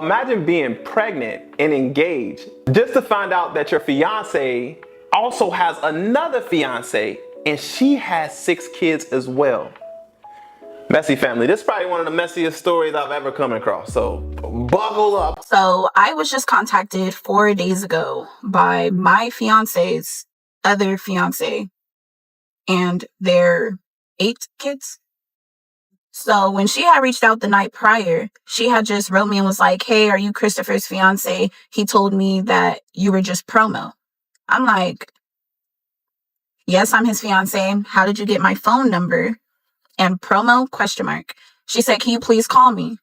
Imagine being pregnant and engaged just to find out that your fiance also has another fiance and she has 6 kids as well. Messy family. This is probably one of the messiest stories I've ever come across. So buckle up. So I was just contacted 4 days ago by my fiance's other fiance and their 8 kids. So when she had reached out the night prior, she had just wrote me and was like, "Hey, are you Christopher's fiance? He told me that you were just promo." I'm like, "Yes, I'm his fiance. How did you get my phone number?" And promo ? She said, "Can you please call me?"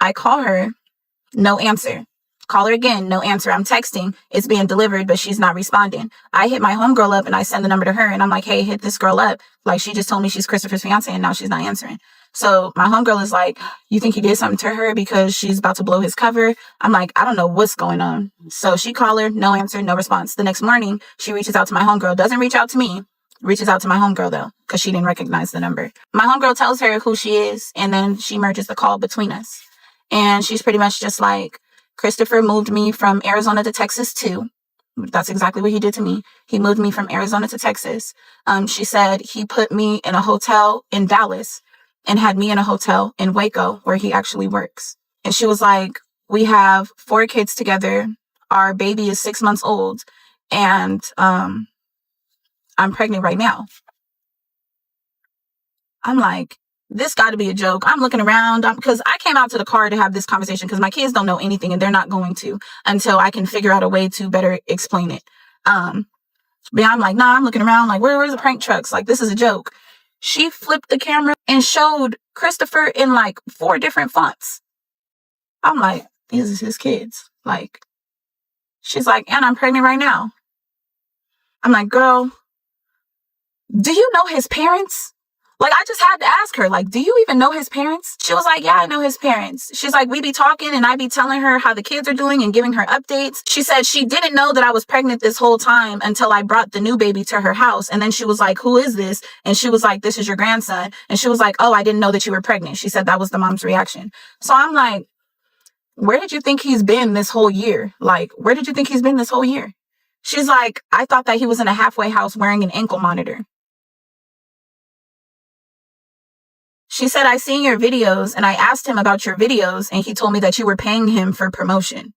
I call her, no answer. Call her again, no answer. I'm texting, it's being delivered, but she's not responding. I hit my homegirl up and I send the number to her and I'm like, "Hey, hit this girl up. Like, she just told me she's Christopher's fiance and now she's not answering." So my homegirl is like, "You think you did something to her because she's about to blow his cover?" I'm like, "I don't know what's going on." So she called her, no answer, no response. The next morning, she reaches out to my homegirl, doesn't reach out to me, reaches out to my homegirl though, because she didn't recognize the number. My homegirl tells her who she is and then she merges the call between us. And she's pretty much just like, "Christopher moved me from Arizona to Texas too." That's exactly what he did to me. He moved me from Arizona to Texas. She said he put me in a hotel in Dallas and had me in a hotel in Waco where he actually works. And she was like, "We have 4 kids together. Our baby is 6 months old. And I'm pregnant right now." I'm like, this got to be a joke. I'm looking around because I came out to the car to have this conversation because my kids don't know anything and they're not going to until I can figure out a way to better explain it. But I'm like, nah, I'm looking around like, where's the prank trucks? Like, this is a joke. She flipped the camera and showed Christopher in like 4 different fonts. I'm like, these is his kids. Like, she's like, "And I'm pregnant right now." I'm like, "Girl, do you know his parents?" Like, I just had to ask her, like, "Do you even know his parents?" She was like, "Yeah, I know his parents." She's like, "We be talking and I be telling her how the kids are doing and giving her updates." She said she didn't know that I was pregnant this whole time until I brought the new baby to her house. And then she was like, "Who is this?" And she was like, "This is your grandson." And she was like, "Oh, I didn't know that you were pregnant." She said that was the mom's reaction. So I'm like, where did you think he's been this whole year? Like, where did you think he's been this whole year? She's like, "I thought that he was in a halfway house wearing an ankle monitor." She said, "I seen your videos and I asked him about your videos and he told me that you were paying him for promotion."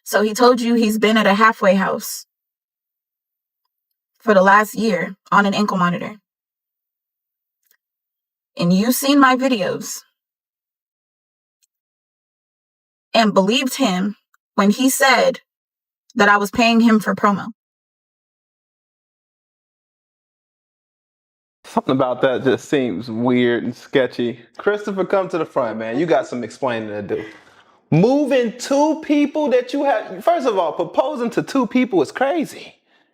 So he told you he's been at a halfway house for the last year on an ankle monitor. And you seen my videos and believed him when he said that I was paying him for promo. Something about that just seems weird and sketchy. Christopher, come to the front, man. You got some explaining to do. Moving 2 people that you have, first of all, proposing to 2 people is crazy.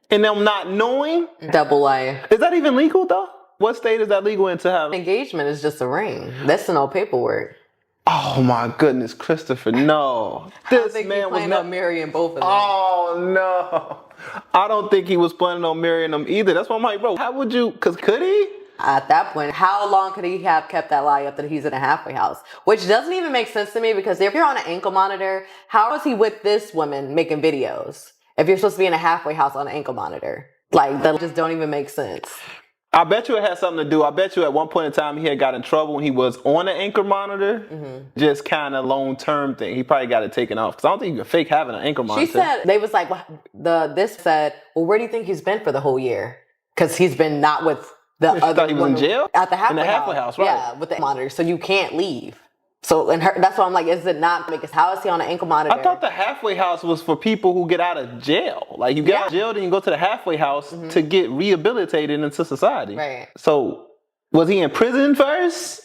And them not knowing? Double life. Is that even legal though? What state is that legal in to have? Engagement is just a ring. That's no paperwork. Oh my goodness, Christopher, no. This man was not marrying both of them. Oh no. I don't think he was planning on marrying them either. That's why I'm like, bro, how would you, cause could he? At that point, how long could he have kept that lie up that he's in a halfway house? Which doesn't even make sense to me because if you're on an ankle monitor, how is he with this woman making videos? If you're supposed to be in a halfway house on an ankle monitor. Like, that just don't even make sense. I bet you it had something to do. I bet you at one point in time he had got in trouble when he was on an anchor monitor. Mm-hmm. Just kind of long-term thing. He probably got it taken off. Because I don't think you can fake having an anchor monitor. She said, they was like, this said, "Well, where do you think he's been for the whole year?" Because he's been not with the other thought he was in jail? At the halfway house, right. Yeah, with the monitor. So you can't leave. So, and that's why I'm like, is it not? Because how is he on an ankle monitor? I thought the halfway house was for people who get out of jail. Like, you get out of jail, then you go to the halfway house to get rehabilitated into society. Right. So, was he in prison first?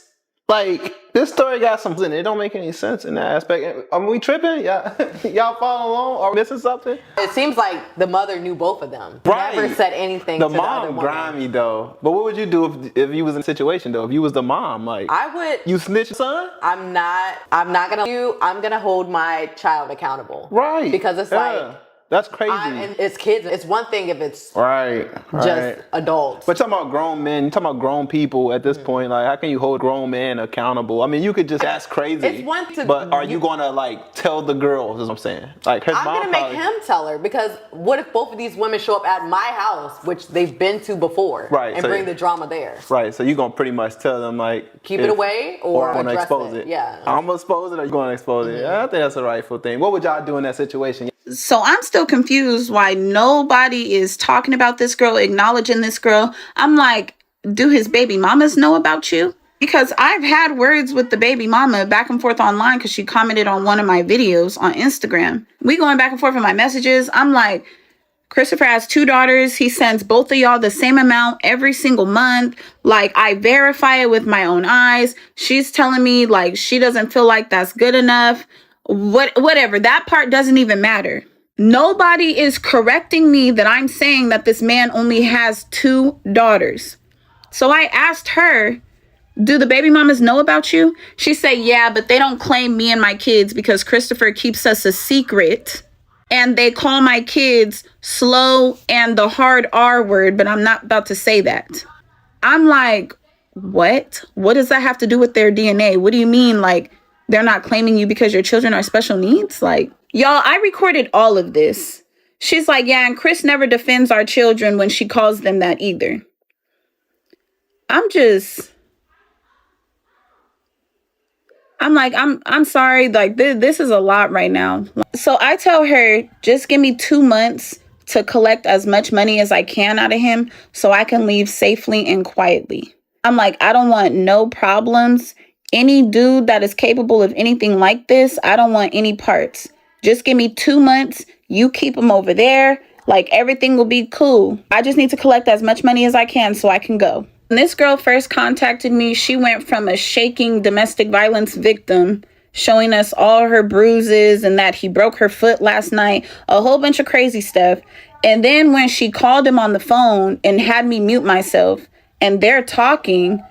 Like, this story got something. It don't make any sense in that aspect. Are we tripping? Y'all follow along? Are we missing something? It seems like the mother knew both of them. Right. Never said anything to the other woman. The mom grimy, though. But what would you do if you was in a situation, though? If you was the mom, like... I would... You snitch, son? I'm not gonna hold my child accountable. Right. Because it's like, That's crazy. And it's kids. It's one thing if it's right. just adults. But talking about grown men, you talking about grown people at this point. Like, how can you hold grown men accountable? I mean, you could just ask crazy. It's one to, but are you gonna like tell the girls? Is what I'm saying. Like, I'm gonna make him tell her, because what if both of these women show up at my house, which they've been to before, right? And bring the drama there. Right. So you're gonna pretty much tell them like keep it away or gonna expose it. Yeah. I'm gonna expose it or you gonna expose it. I think that's a rightful thing. What would y'all do in that situation? So I'm still confused why nobody is talking about this girl, acknowledging this girl. I'm like, do his baby mamas know about you? Because I've had words with the baby mama back and forth online because she commented on one of my videos on Instagram. We going back and forth in my messages. I'm like, Christopher has 2 daughters. He sends both of y'all the same amount every single month. Like, I verify it with my own eyes. She's telling me like she doesn't feel like that's good enough. Whatever. That part doesn't even matter. Nobody is correcting me that I'm saying that this man only has 2 daughters. So I asked her, do the baby mamas know about you? She said, yeah, but they don't claim me and my kids because Christopher keeps us a secret. And they call my kids slow and the hard R word, but I'm not about to say that. I'm like, what? What does that have to do with their DNA? What do you mean, like, they're not claiming you because your children are special needs? Like, y'all, I recorded all of this. She's like, yeah, and Chris never defends our children when she calls them that either. I'm like, I'm sorry. Like, this is a lot right now. So I tell her, just give me 2 months to collect as much money as I can out of him so I can leave safely and quietly. I'm like, I don't want no problems. Any dude that is capable of anything like this, I don't want any parts. Just give me 2 months. You keep him over there. Like, everything will be cool. I just need to collect as much money as I can so I can go. When this girl first contacted me, she went from a shaking domestic violence victim, showing us all her bruises and that he broke her foot last night, a whole bunch of crazy stuff. And then when she called him on the phone and had me mute myself and they're talking,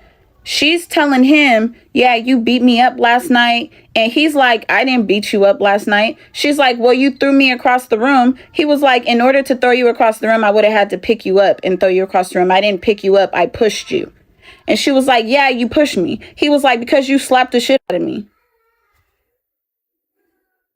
she's telling him, yeah, you beat me up last night. And he's like, I didn't beat you up last night. She's like, well, you threw me across the room. He was like, in order to throw you across the room, I would have had to pick you up and throw you across the room. I didn't pick you up. I pushed you. And she was like, yeah, you pushed me. He was like, because you slapped the shit out of me.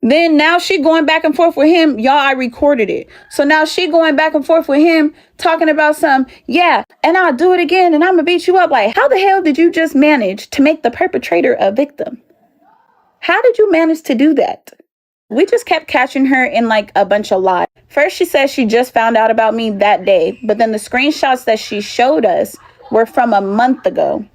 Then now she going back and forth with him. Y'all, I recorded it. So now she going back and forth with him talking about some, yeah, and I'll do it again and I'm gonna beat you up. Like, how the hell did you just manage to make the perpetrator a victim? How did you manage to do that? We just kept catching her in like a bunch of lies. First, she said she just found out about me that day, but then the screenshots that she showed us were from a month ago.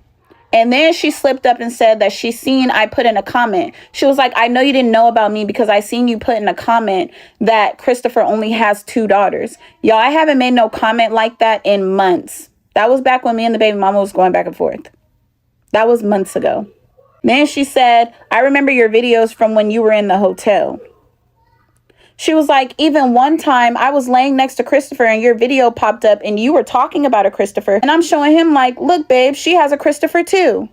And then she slipped up and said that she seen I put in a comment. She was like, I know you didn't know about me because I seen you put in a comment that Christopher only has 2 daughters. Y'all, I haven't made no comment like that in months. That was back when me and the baby mama was going back and forth. That was months ago. Then she said, I remember your videos from when you were in the hotel. She was like, even one time I was laying next to Christopher and your video popped up and you were talking about a Christopher. And I'm showing him like, look, babe, she has a Christopher too.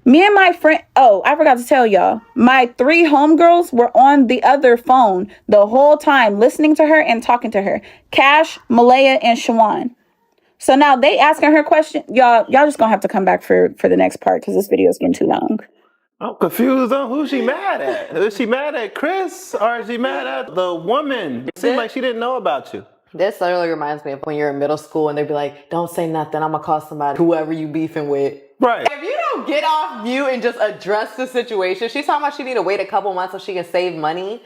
Me and my friend, oh, I forgot to tell y'all, my 3 homegirls were on the other phone the whole time listening to her and talking to her. Cash, Malaya, and Shawan. So now they asking her question. Y'all just gonna have to come back for the next part because this video is getting too long. I'm confused on who she mad at. Is she mad at Chris or is she mad at the woman? It seemed like she didn't know about you. This literally reminds me of when you're in middle school and they'd be like, don't say nothing, I'm gonna call somebody, whoever you beefing with. Right. If you don't get off mute and just address the situation, she's talking about she need to wait a couple months so she can save money.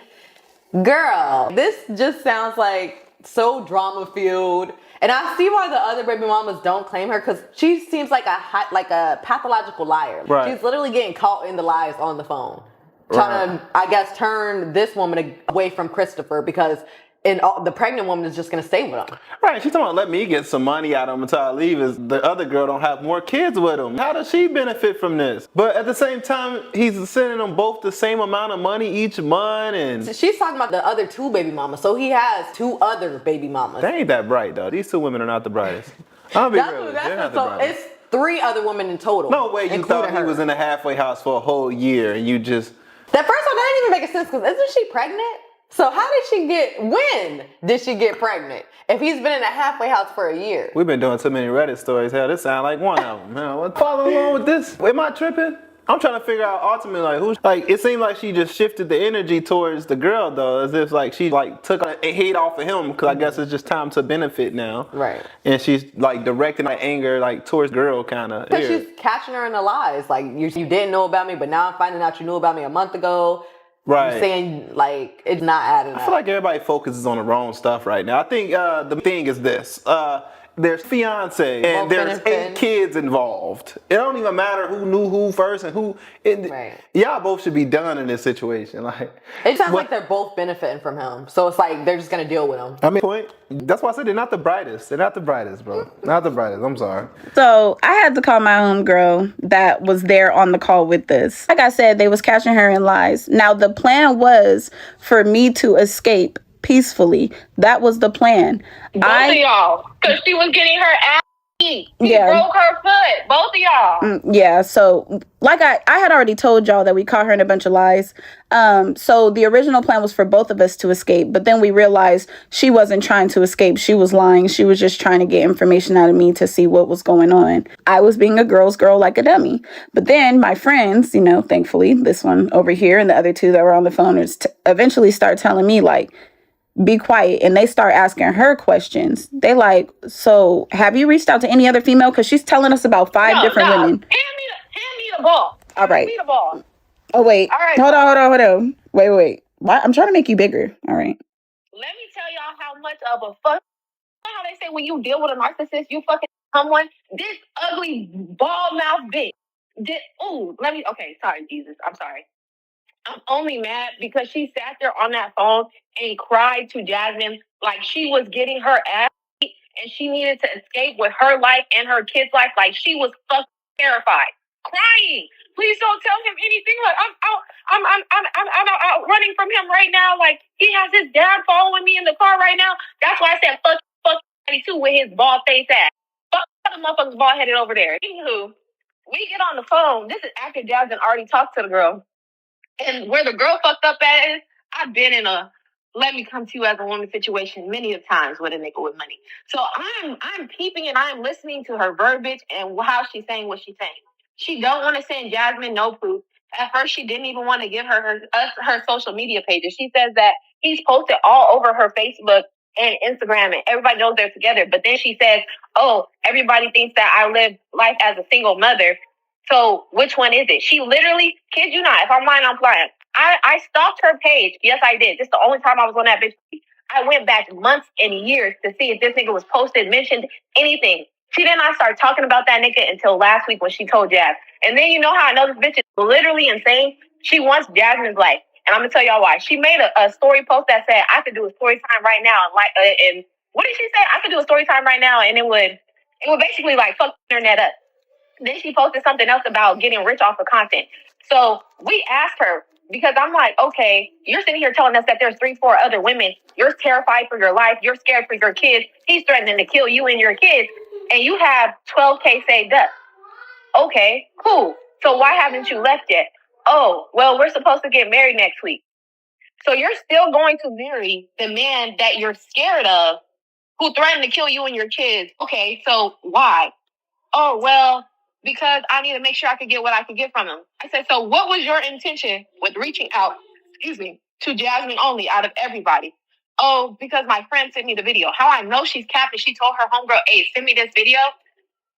Girl, this just sounds like so drama filled. And I see why the other baby mamas don't claim her because she seems like a pathological liar. Right. She's literally getting caught in the lies on the phone. Trying to, I guess, turn this woman away from Christopher because the pregnant woman is just going to stay with him. Right. She's talking about let me get some money out of him until I leave. Is the other girl don't have more kids with him. How does she benefit from this? But at the same time, he's sending them both the same amount of money each month. And she's talking about the other 2 baby mamas. So he has 2 other baby mamas. They ain't that bright, though. These 2 women are not the brightest. I'll be real. They're not the brightest. It's 3 other women in total. No way you thought he was in a halfway house for a whole year and you just... That first one, that didn't even make sense because isn't she pregnant? So when did she get pregnant? If he's been in a halfway house for a year. We've been doing too many Reddit stories. Hell, this sounds like one of them. Man, what follow along with this? Am I tripping? I'm trying to figure out ultimately like who's like. It seemed like she just shifted the energy towards the girl though, as if like she like took a hate off of him because I guess it's just time to benefit now. Right. And she's like directing that anger like towards girl kind of. Because she's catching her in the lies. Like you didn't know about me, but now I'm finding out you knew about me a month ago. Right. You're saying like it's not adding up. I feel like everybody focuses on the wrong stuff right now. I think the thing is this. There's fiancé and there's 8 kids involved. It don't even matter who knew who first and who. Right. Y'all both should be done in this situation. Like it sounds like they're both benefiting from him. So it's like they're just gonna deal with him. I mean, that's why I said they're not the brightest. They're not the brightest, bro. Not the brightest. I'm sorry. So I had to call my homegirl that was there on the call with this. Like I said, they was catching her in lies. Now the plan was for me to escape peacefully. That was the plan. Both of y'all, because she was getting her ass beat. She broke her foot. Both of y'all. Yeah. So like I had already told y'all that we caught her in a bunch of lies. So the original plan was for both of us to escape, but then we realized she wasn't trying to escape. She was lying. She was just trying to get information out of me to see what was going on. I was being a girl's girl like a dummy. But then my friends, you know, thankfully, this one over here and the other 2 that were on the phone eventually start telling me like, be quiet. And they start asking her questions. They like, so have you reached out to any other female? Because she's telling us about 5 different women. Hand me the ball. All right. Hand me the ball. Oh, wait. All right. Hold on. Wait. Why? I'm trying to make you bigger. All right. Let me tell y'all how much of a fuck. You know how they say when you deal with a narcissist, you fucking someone. This ugly bald mouth bitch. Okay, sorry, Jesus. I'm sorry. I'm only mad because she sat there on that phone and cried to Jasmine like she was getting her ass beat and she needed to escape with her life and her kid's life. Like she was fucking terrified, crying. Please don't tell him anything. Like I'm out running from him right now. Like he has his dad following me in the car right now. That's why I said fuck too with his bald face ass. Fuck the motherfuckers bald headed over there. Anywho, we get on the phone. This is after Jasmine already talked to the girl. And where the girl fucked up at is, I've been in a let me come to you as a woman situation many of times with a nigga with money. So I'm peeping and I'm listening to her verbiage and how she's saying what she's saying. She don't want to send Jasmine no proof. At first, she didn't even want to give her social media pages. She says that he's posted all over her Facebook and Instagram and everybody knows they're together. But then she says, oh, everybody thinks that I live life as a single mother. So which one is it? She literally, kid you not, if I'm lying, I'm flying. I stalked her page. Yes, I did. This is the only time I was on that bitch. I went back months and years to see if this nigga was posted, mentioned, anything. She did not start talking about that nigga until last week when she told Jazz. And then you know how I know this bitch is literally insane? She wants Jasmine's life. And I'm going to tell y'all why. She made a story post that said, I could do a story time right now. And what did she say? I could do a story time right now. And it would basically like fuck the internet up. Then she posted something else about getting rich off of content. So we asked her, because I'm like, okay, you're sitting here telling us that there's 3-4 other women. You're terrified for your life. You're scared for your kids. He's threatening to kill you and your kids. And you have $12K saved up. Okay, cool. So why haven't you left yet? Oh, well, we're supposed to get married next week. So you're still going to marry the man that you're scared of who threatened to kill you and your kids. Okay, so why? Oh, well, because I need to make sure I can get what I can get from him. I said, so what was your intention with reaching out, to Jasmine only out of everybody? Oh, because my friend sent me the video. How I know she's capping, she told her homegirl, hey, send me this video.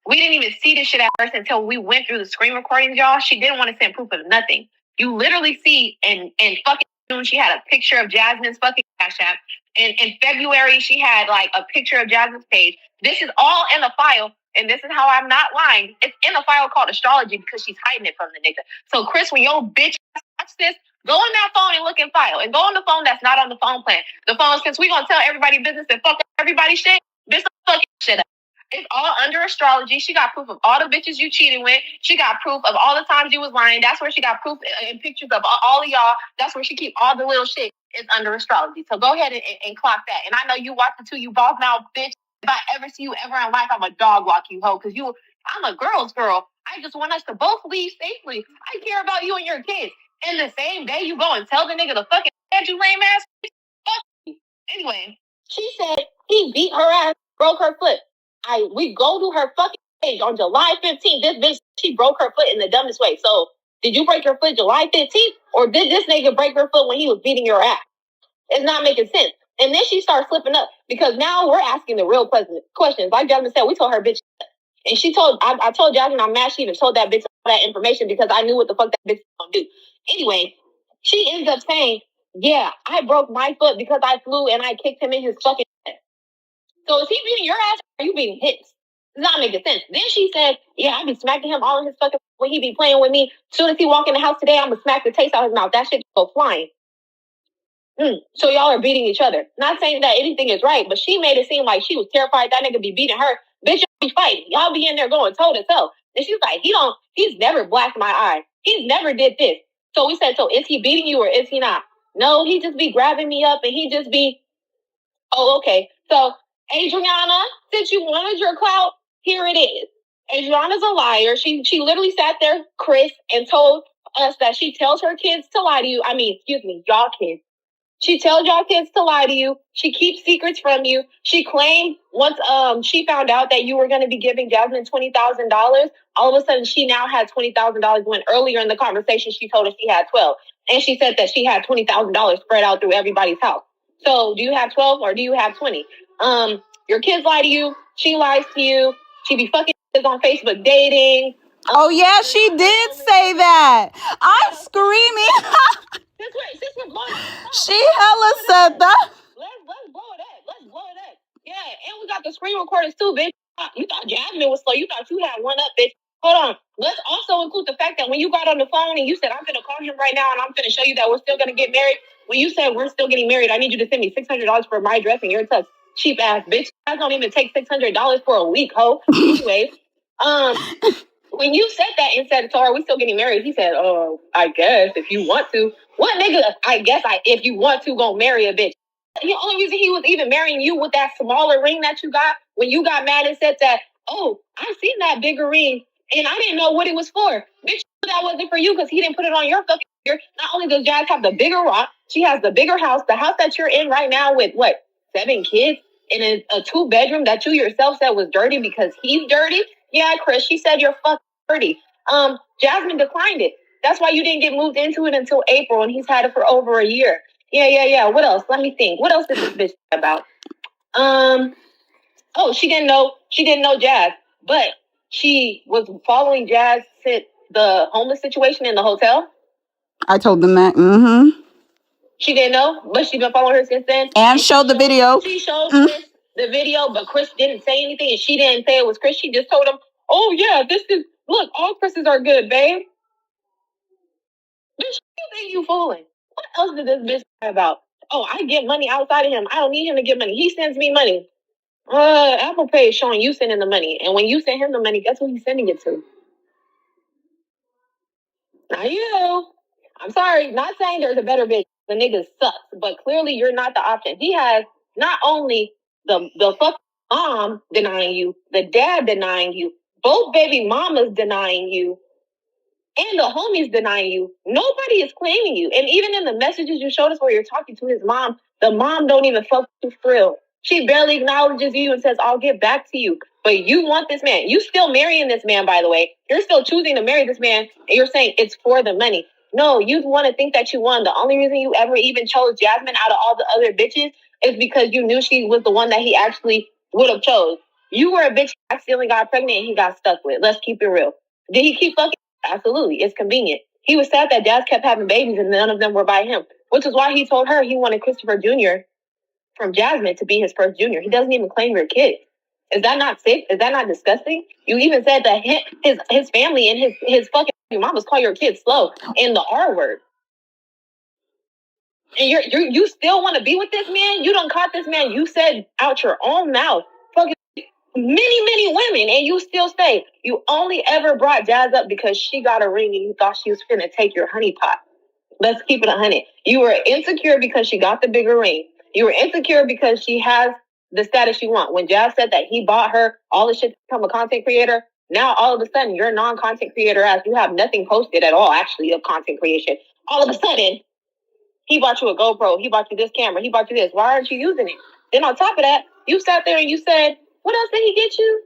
We didn't even see this shit at first until we went through the screen recordings, y'all. She didn't want to send proof of nothing. You literally see in fucking June, she had a picture of Jasmine's fucking Cash App. And in February, she had like a picture of Jasmine's page. This is all in a file. And this is how I'm not lying. It's in a file called astrology because she's hiding it from the nigga. So, Chris, when your bitch watch this, go on that phone and look in file. And go on the phone that's not on the phone plan. The phone, since we going to tell everybody business and fuck everybody shit, this fucking shit up. It's all under astrology. She got proof of all the bitches you cheated with. She got proof of all the times you was lying. That's where she got proof and pictures of all of y'all. That's where she keep all the little shit. It's under astrology. So go ahead and clock that. And I know you watch it too, you boss mouth bitch. If I ever see you ever in life, I'm a dog walk you, hoe. Because I'm a girl's girl. I just want us to both leave safely. I care about you and your kids. And the same day you go and tell the nigga to fucking head you lame ass, Anyway, she said he beat her ass, broke her foot. We go to her fucking page on July 15th. This bitch, she broke her foot in the dumbest way. So, did you break your foot July 15th? Or did this nigga break her foot when he was beating your ass? It's not making sense. And then she starts slipping up because now we're asking the real questions. Like Jasmine said, we told her bitch. And I told Jasmine I'm mad she even told that bitch all that information because I knew what the fuck that bitch was gonna do. Anyway, she ends up saying, yeah, I broke my foot because I flew and I kicked him in his fucking head. So is he beating your ass or are you beating his? It's not making sense. Then she said, yeah, I be smacking him all in his fucking when he be playing with me. As soon as he walk in the house today, I'm gonna smack the taste out of his mouth. That shit go flying. So y'all are beating each other. Not saying that anything is right, but she made it seem like she was terrified that nigga be beating her. Bitch, y'all be fighting. Y'all be in there going toe to toe. And she's like, he's never blacked my eye. He's never did this. So we said, so is he beating you or is he not? No, he just be grabbing me up and he just be, oh, okay. So Adriana, since you wanted your clout, here it is. Adriana's a liar. She literally sat there, Chris, and told us that she tells her kids to lie to you. Y'all kids. She tells y'all kids to lie to you. She keeps secrets from you. She claimed once she found out that you were going to be giving Jasmine $20,000, all of a sudden she now had $20,000 when earlier in the conversation she told us she had 12. And she said that she had $20,000 spread out through everybody's house. So do you have 12 or do you have 20? Your kids lie to you. She lies to you. She be fucking on Facebook dating. Oh yeah, she did say that. I'm screaming. She hella said that. Let's blow it up. Let's blow it up. Yeah, and we got the screen recorders too, bitch. You thought Jasmine was slow. You thought you had one up, bitch. Hold on. Let's also include the fact that when you got on the phone and you said, I'm going to call him right now and I'm going to show you that we're still going to get married. When you said we're still getting married, I need you to send me $600 for my dress and your tux. Cheap ass bitch. I don't even take $600 for a week, ho. Anyway, when you said that and said, so are we still getting married? He said, oh, I guess if you want to. What nigga, if you want to, go marry a bitch? The only reason he was even marrying you with that smaller ring that you got, when you got mad and said that, oh, I seen that bigger ring and I didn't know what it was for. Bitch, that wasn't for you because he didn't put it on your fucking finger. Not only does Jazz have the bigger rock, she has the bigger house. The house that you're in right now with, 7 kids? In a 2-bedroom that you yourself said was dirty because he's dirty? Yeah, Chris, she said you're fucking dirty. Jasmine declined it. That's why you didn't get moved into it until April, and he's had it for over a year. Yeah. What else? Let me think. What else did this bitch about? She didn't know Jazz, but she was following Jazz to the homeless situation in the hotel. I told them that. Mm-hmm. She didn't know, but she's been following her since then. And showed the video. She showed Chris the video, but Chris didn't say anything, and she didn't say it was Chris. She just told him, oh, yeah, look, all Chris's are good, babe. Bitch, you think you fooling? What else did this bitch say about? Oh, I get money outside of him. I don't need him to get money. He sends me money. Apple Pay is showing you sending the money. And when you send him the money, guess who he's sending it to? Not you. I'm sorry, not saying there's a better bitch. The nigga sucks, but clearly you're not the option. He has not only the fuck mom denying you, the dad denying you, both baby mamas denying you, and the homies denying you. Nobody is claiming you. And even in the messages you showed us where you're talking to his mom, the mom don't even fuck you for real. She barely acknowledges you and says, I'll get back to you. But you want this man. You still marrying this man, by the way. You're still choosing to marry this man. And you're saying it's for the money. No, you want to think that you won. The only reason you ever even chose Jasmine out of all the other bitches is because you knew she was the one that he actually would have chose. You were a bitch that accidentally got pregnant and he got stuck with. Let's keep it real. Did he keep fucking? Absolutely. It's convenient. He was sad that Jazz kept having babies and none of them were by him, which is why he told her he wanted Christopher Jr. from Jasmine to be his first junior. He doesn't even claim your kid. Is that not sick? Is that not disgusting? You even said that his family and his fucking mamas call your kid slow and the R word. And you still want to be with this man? You done caught this man. You said out your own mouth, fucking many women, and you still say you only ever brought Jazz up because she got a ring and you thought she was finna take your honey pot. Let's keep it 100. You were insecure because she got the bigger ring. You were insecure because she has the status you want. When Jazz said that he bought her all the shit to become a content creator, now all of a sudden you're a non-content creator as you have nothing posted at all, actually, of content creation. All of a sudden, He bought you a GoPro. He bought you this camera. He bought you this. Why aren't you using it? Then on top of that, you sat there and you said, what else did he get you?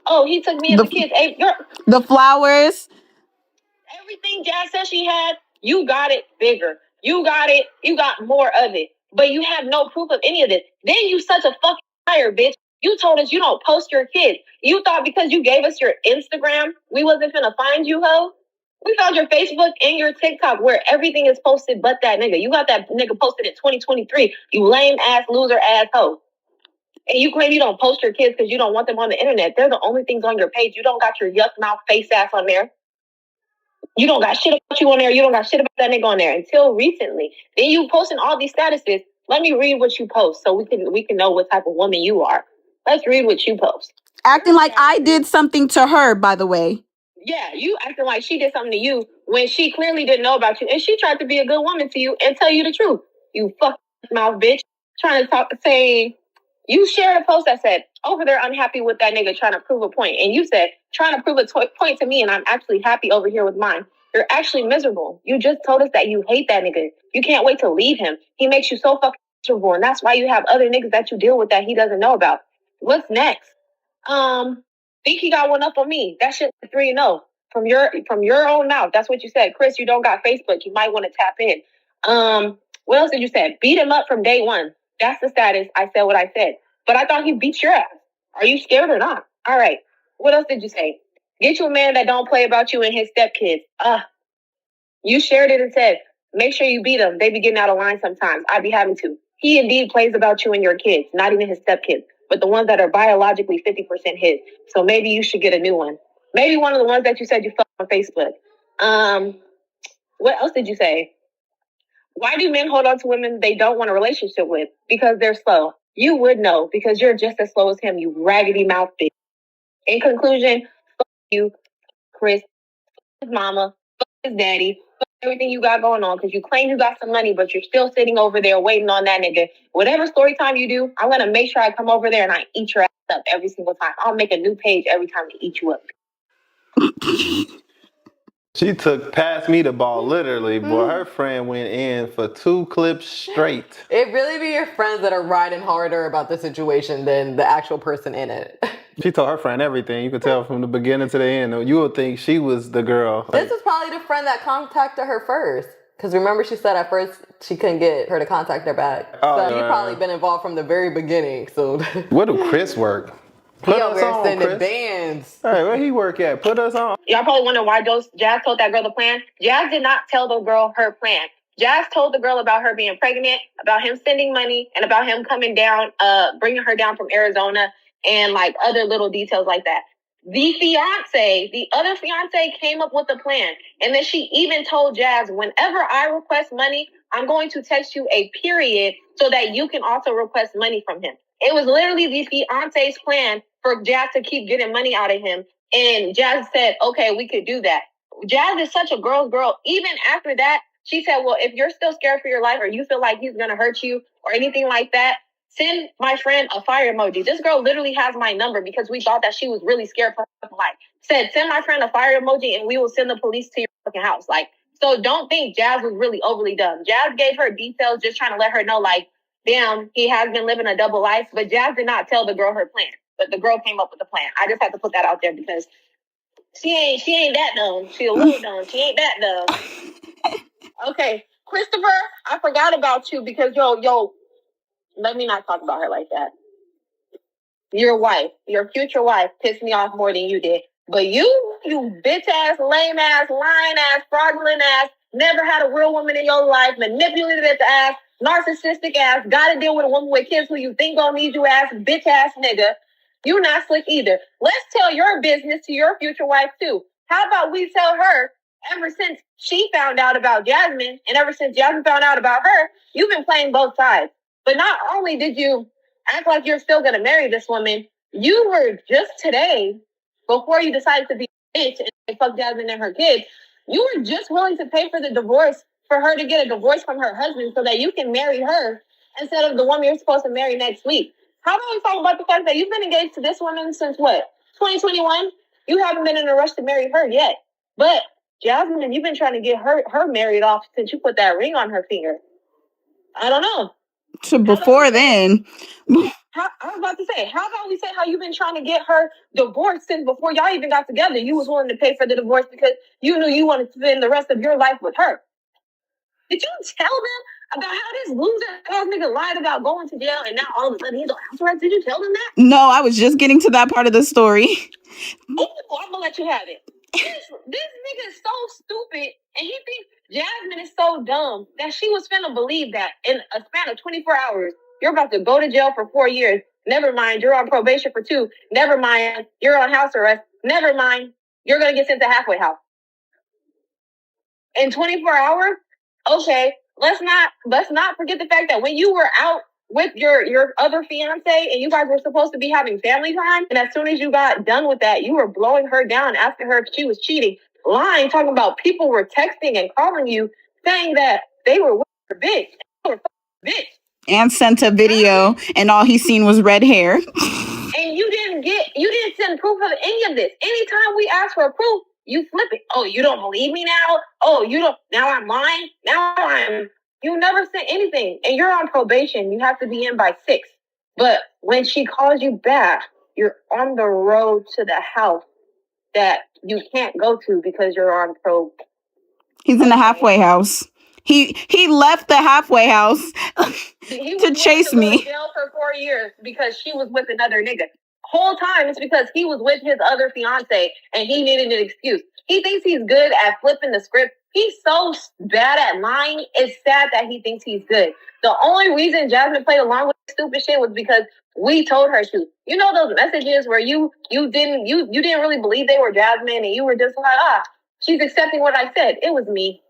Oh, he took me and the kids. Hey, girl, The flowers. everything Jazz said she had, you got it bigger. You got it. You got more of it. But you have no proof of any of this. Then you such a fucking liar, bitch. You told us you don't post your kids. You thought because you gave us your Instagram, we wasn't finna find you, ho? We found your Facebook and your TikTok where everything is posted but that nigga. You got that nigga posted in 2023. You lame ass, loser ass hoe. And you claim you don't post your kids because you don't want them on the internet. They're the only things on your page. You don't got your yuck mouth face ass on there. You don't got shit about you on there. You don't got shit about that nigga on there until recently. Then you posting all these statuses. Let me read what you post so we can know what type of woman you are. Let's read what you post. Acting like I did something to her, by the way. Yeah, you acting like she did something to you when she clearly didn't know about you. And she tried to be a good woman to you and tell you the truth. You fucking mouth bitch. Trying to talk, saying, you shared a post that said, over there unhappy with that nigga trying to prove a point. And you said, trying to prove a point to me and I'm actually happy over here with mine. You're actually miserable. You just told us that you hate that nigga. You can't wait to leave him. He makes you so fucking miserable. And that's why you have other niggas that you deal with that he doesn't know about. What's next? Think he got one up on me. That shit 3-0 from your own mouth. That's what you said. Chris, you don't got Facebook. You might want to tap in. What else did you say? Beat him up from day one. That's the status. I said what I said. But I thought he beat your ass. Are you scared or not? All right. What else did you say? Get you a man that don't play about you and his stepkids. You shared it and said, make sure you beat them. They be getting out of line sometimes. I be having to. He indeed plays about you and your kids, not even his stepkids, but the ones that are biologically 50% his. So maybe you should get a new one. Maybe one of the ones that you said you fucked on Facebook. What else did you say? Why do men hold on to women they don't want a relationship with? Because they're slow. You would know because you're just as slow as him, you raggedy mouth bitch. In conclusion, fuck you, Chris, fuck his mama, fuck his daddy, fuck everything you got going on because you claim you got some money, but you're still sitting over there waiting on that nigga. Whatever story time you do, I'm going to make sure I come over there and I eat your ass up every single time. I'll make a new page every time to eat you up. She took past me the ball, literally, boy. Her friend went in for 2 clips straight. It really be your friends that are riding harder about the situation than the actual person in it. She told her friend everything. You could tell from the beginning to the end. You would think she was the girl. This is probably the friend that contacted her first. Because remember she said at first she couldn't get her to contact her back. So you've probably been involved from the very beginning. So where do Chris work? He over there sending bands. All right, where he work at? Put us on. Y'all probably wonder why Jazz told that girl the plan. Jazz did not tell the girl her plan. Jazz told the girl about her being pregnant, about him sending money, and about him coming down, bringing her down from Arizona, and like other little details like that. The other fiance came up with the plan. And then she even told Jazz, whenever I request money, I'm going to text you a period so that you can also request money from him. It was literally the fiance's plan for Jazz to keep getting money out of him. And Jazz said, okay, we could do that. Jazz is such a girl's girl. Even after that, she said, well, if you're still scared for your life or you feel like he's going to hurt you or anything like that, send my friend a fire emoji. This girl literally has my number because we thought that she was really scared for her life. Said, send my friend a fire emoji and we will send the police to your fucking house. Like, so don't think Jazz was really overly dumb. Jazz gave her details just trying to let her know, like, damn, he has been living a double life. But Jazz did not tell the girl her plan. But the girl came up with the plan. I just had to put that out there because she ain't that dumb. She a little dumb. She ain't that dumb. Okay, Christopher, I forgot about you because yo, let me not talk about her like that. Your wife, your future wife, pissed me off more than you did. But you bitch ass, lame ass, lying ass, fraudulent ass, never had a real woman in your life, manipulated at the ass, narcissistic ass, gotta deal with a woman with kids who you think gonna need you ass, bitch ass nigga. You not slick either. Let's tell your business to your future wife too. How about we tell her, ever since she found out about Jasmine, and ever since Jasmine found out about her, you've been playing both sides. But not only did you act like you're still going to marry this woman, you were just today, before you decided to be a bitch and fuck Jasmine and her kids, you were just willing to pay for the divorce for her to get a divorce from her husband so that you can marry her instead of the woman you're supposed to marry next week. How about we talk about the fact that you've been engaged to this woman since what? 2021? You haven't been in a rush to marry her yet. But Jasmine, you've been trying to get her married off since you put that ring on her finger. I don't know. To before then. I was about to say, how about we say how you've been trying to get her divorced since before y'all even got together? You was willing to pay for the divorce because you knew you wanted to spend the rest of your life with her. Did you tell them about how this loser ass nigga lied about going to jail and now all of a sudden he's on house arrest? Did you tell them that? No, I was just getting to that part of the story. Oh, I'm gonna let you have it. This nigga is so stupid, and he thinks Jasmine is so dumb that she was finna believe that in a span of 24 hours, you're about to go to jail for 4 years. Never mind, you're on probation for 2. Never mind, you're on house arrest. Never mind, you're gonna get sent to halfway house. In 24 hours? Okay, let's not forget the fact that when you were out with your other fiance and you guys were supposed to be having family time, and as soon as you got done with that, you were blowing her down, asking her if she was cheating, lying, talking about people were texting and calling you saying that they were with her bitch. They were bitch. And sent a video, and all he seen was red hair. And you didn't send proof of any of this. Anytime we ask for proof, you flip it. Oh, you don't believe me now? Oh, you don't, now I'm lying? You never sent anything. And you're on probation. You have to be in by 6. But when she calls you back, you're on the road to the house that you can't go to because you're on probe. He's in the halfway house. He left the halfway house to chase me. He was to jail for 4 years because she was with another nigga. Whole time it's because he was with his other fiance and he needed an excuse. He thinks he's good at flipping the script. He's so bad at lying. It's sad that he thinks he's good. The only reason Jasmine played along with stupid shit was because we told her to. You know those messages where you didn't really believe they were Jasmine and you were just like, she's accepting what I said. It was me.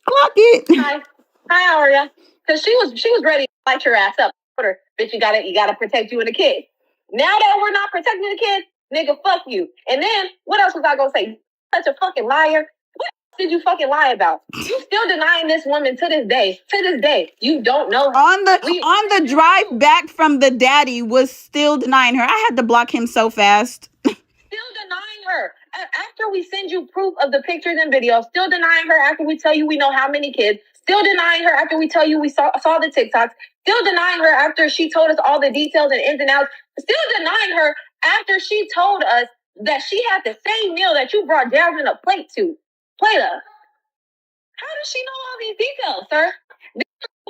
Clock it. Hi, how are ya? Because she was ready to light your ass up. Her, bitch, you gotta protect you and the kid. Now that we're not protecting the kid, nigga, fuck you. And then what else was I gonna say? Such a fucking liar. What did you fucking lie about? You still denying this woman to this day. To this day, you don't know her. On the drive back from the daddy was still denying her. I had to block him so fast. Still denying her. After we send you proof of the pictures and videos, still denying her after we tell you we know how many kids, still denying her after we tell you we saw the TikToks, still denying her after she told us all the details and ins and outs, still denying her after she told us that she had the same meal that you brought Jasmine a plate of. How does she know all these details, sir?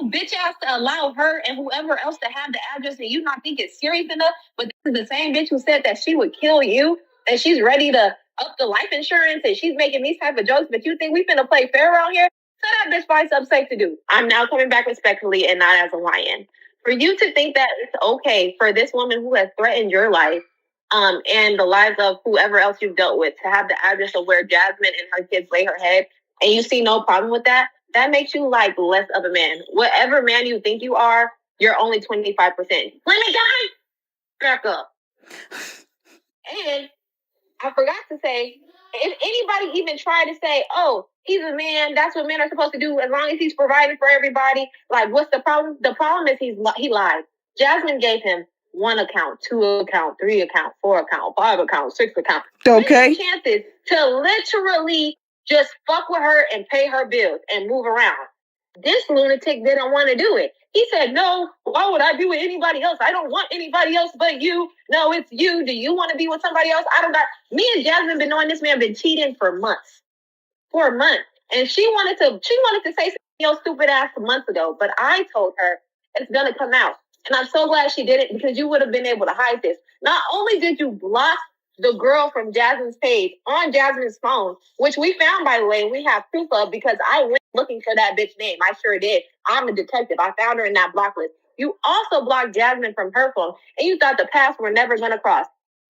Bitch ass to allow her and whoever else to have the address and you not think it's serious enough, but this is the same bitch who said that she would kill you and she's ready to up the life insurance and she's making these type of jokes, but you think we finna play fair around here? So that bitch finds something safe to do. I'm now coming back respectfully and not as a lion. For you to think that it's okay for this woman who has threatened your life and the lives of whoever else you've dealt with to have the address of where Jasmine and her kids lay her head, and you see no problem with that, that makes you like less of a man. Whatever man you think you are, you're only 25%. Let me die. Back up. And I forgot to say, if anybody even tried to say, oh, he's a man, that's what men are supposed to do as long as he's providing for everybody, like, what's the problem? The problem is he lied. Jasmine gave him 1 account, 2 account, 3 account, 4 account, 5 account, 6 account. Okay. Chances to literally just fuck with her and pay her bills and move around. This lunatic didn't want to do it. He said, no, why would I be with anybody else? I don't want anybody else but you. No, it's you. Do you want to be with somebody else? I don't got. Me and Jasmine been knowing this man been cheating for months. For a month. And she wanted to say something stupid ass months ago, but I told her it's gonna come out. And I'm so glad she did it because you would have been able to hide this. Not only did you block the girl from Jasmine's page on Jasmine's phone, which we found, by the way, and we have proof of because I went looking for that bitch name. I sure did. I'm a detective. I found her in that block list. You also blocked Jasmine from her phone, and you thought the paths were never going to cross.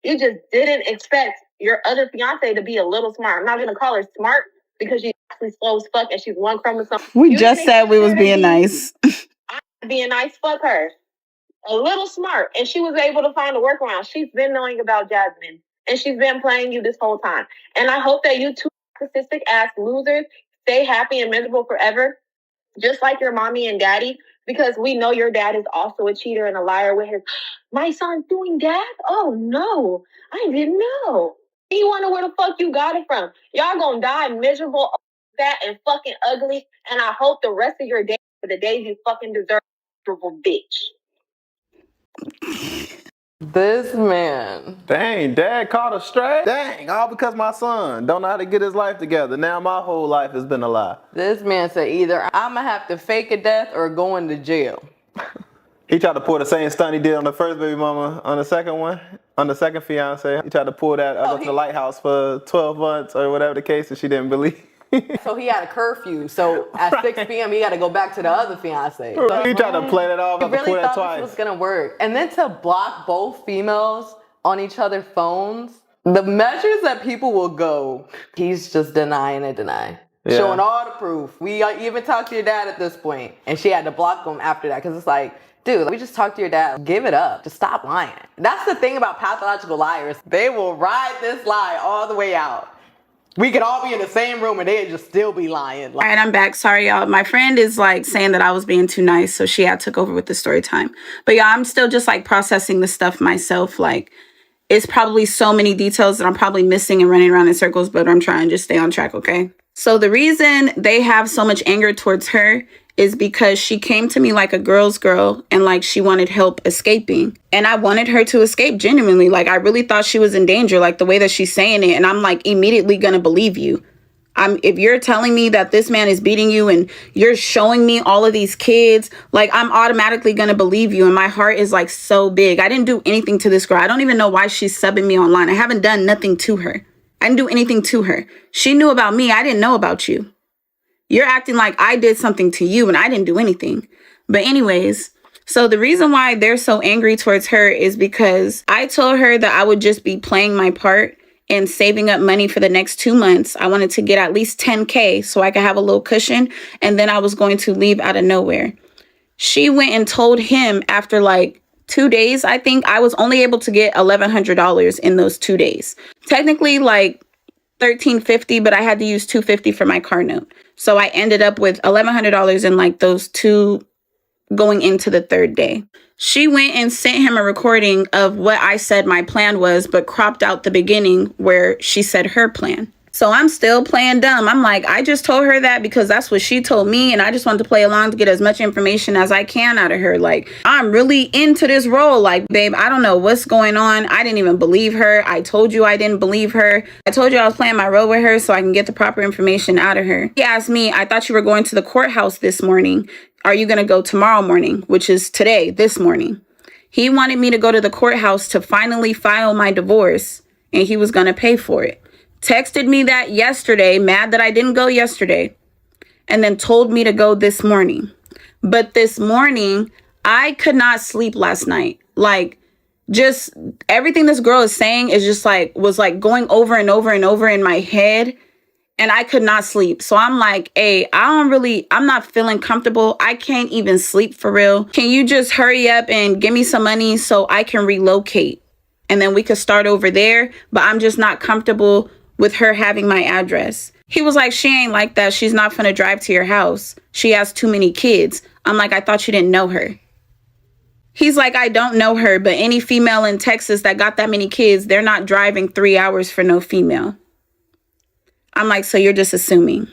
You just didn't expect your other fiance to be a little smart. I'm not going to call her smart because she's actually slow as fuck and she's 1 chromosome. We just said we was being nice. I'm being nice. Fuck her. A little smart, and she was able to find a workaround. She's been knowing about Jasmine, and she's been playing you this whole time. And I hope that you two narcissistic ass losers stay happy and miserable forever, just like your mommy and daddy, because we know your dad is also a cheater and a liar with his, my son's doing that? Oh, no, I didn't know. You wonder where the fuck you got it from. Y'all gonna die miserable, fat, and fucking ugly, and I hope the rest of your day for the days you fucking deserve, bitch. This man. Dang, dad caught her straight. Dang, all because my son don't know how to get his life together. Now my whole life has been a lie. This man said either I'm gonna have to fake a death or go into jail. He tried to pull the same stunt he did on the first baby mama on the second one, on the second fiance. He tried to pull that up to the lighthouse for 12 months or whatever the case, and she didn't believe. So he had a curfew. So at 6 p.m. he got to go back to the other fiance. So He tried to play that off. he really that thought twice. this was gonna work, and then to block both females on each other's phones. The measures that people will go, he's just denying and denying. Yeah. Showing all the proof. We even talked to your dad at this point, and she had to block him after that because it's like, dude, we just talked to your dad. Give it up. Just stop lying. That's the thing about pathological liars. They will ride this lie all the way out. We could all be in the same room and they'd just still be lying. All right, I'm back. Sorry, y'all. My friend is like saying that I was being too nice, so she had took over with the story time. But yeah, I'm still just like processing the stuff myself. Like, it's probably so many details that I'm probably missing and running around in circles, but I'm trying to just stay on track, okay? So the reason they have so much anger towards her is because she came to me like a girl's girl and like she wanted help escaping. And I wanted her to escape genuinely. Like I really thought she was in danger, like the way that she's saying it. And I'm like immediately gonna believe you. If you're telling me that this man is beating you and you're showing me all of these kids, like I'm automatically gonna believe you. And my heart is like so big. I didn't do anything to this girl. I don't even know why she's subbing me online. I haven't done nothing to her. I didn't do anything to her. She knew about me. I didn't know about you. You're acting like I did something to you and I didn't do anything. But anyways, so the reason why they're so angry towards her is because I told her that I would just be playing my part and saving up money for the next 2 months. I wanted to get at least 10K so I could have a little cushion. And then I was going to leave out of nowhere. She went and told him after like 2 days, I think I was only able to get $1,100 in those 2 days. Technically like $1,350, but I had to use $250 for my car note. So I ended up with $1,100 in like those two going into the third day. She went and sent him a recording of what I said my plan was, but cropped out the beginning where she said her plan. So I'm still playing dumb. I'm like, I just told her that because that's what she told me. And I just wanted to play along to get as much information as I can out of her. Like, I'm really into this role. Like, babe, I don't know what's going on. I didn't even believe her. I told you I didn't believe her. I told you I was playing my role with her so I can get the proper information out of her. He asked me, I thought you were going to the courthouse this morning. Are you going to go tomorrow morning, which is today, this morning? He wanted me to go to the courthouse to finally file my divorce, and he was going to pay for it. Texted me that yesterday, mad that I didn't go yesterday, and then told me to go this morning. But this morning, I could not sleep last night. Like, just everything this girl is saying is just like, was like going over and over and over in my head, and I could not sleep. So I'm like, hey, I'm not feeling comfortable. I can't even sleep for real. Can you just hurry up and give me some money so I can relocate? And then we could start over there, but I'm just not comfortable with her having my address. He was like, she ain't like that. She's not finna drive to your house. She has too many kids. I'm like, I thought you didn't know her. He's like, I don't know her, but any female in Texas that got that many kids, they're not driving 3 hours for no female. I'm like, so you're just assuming.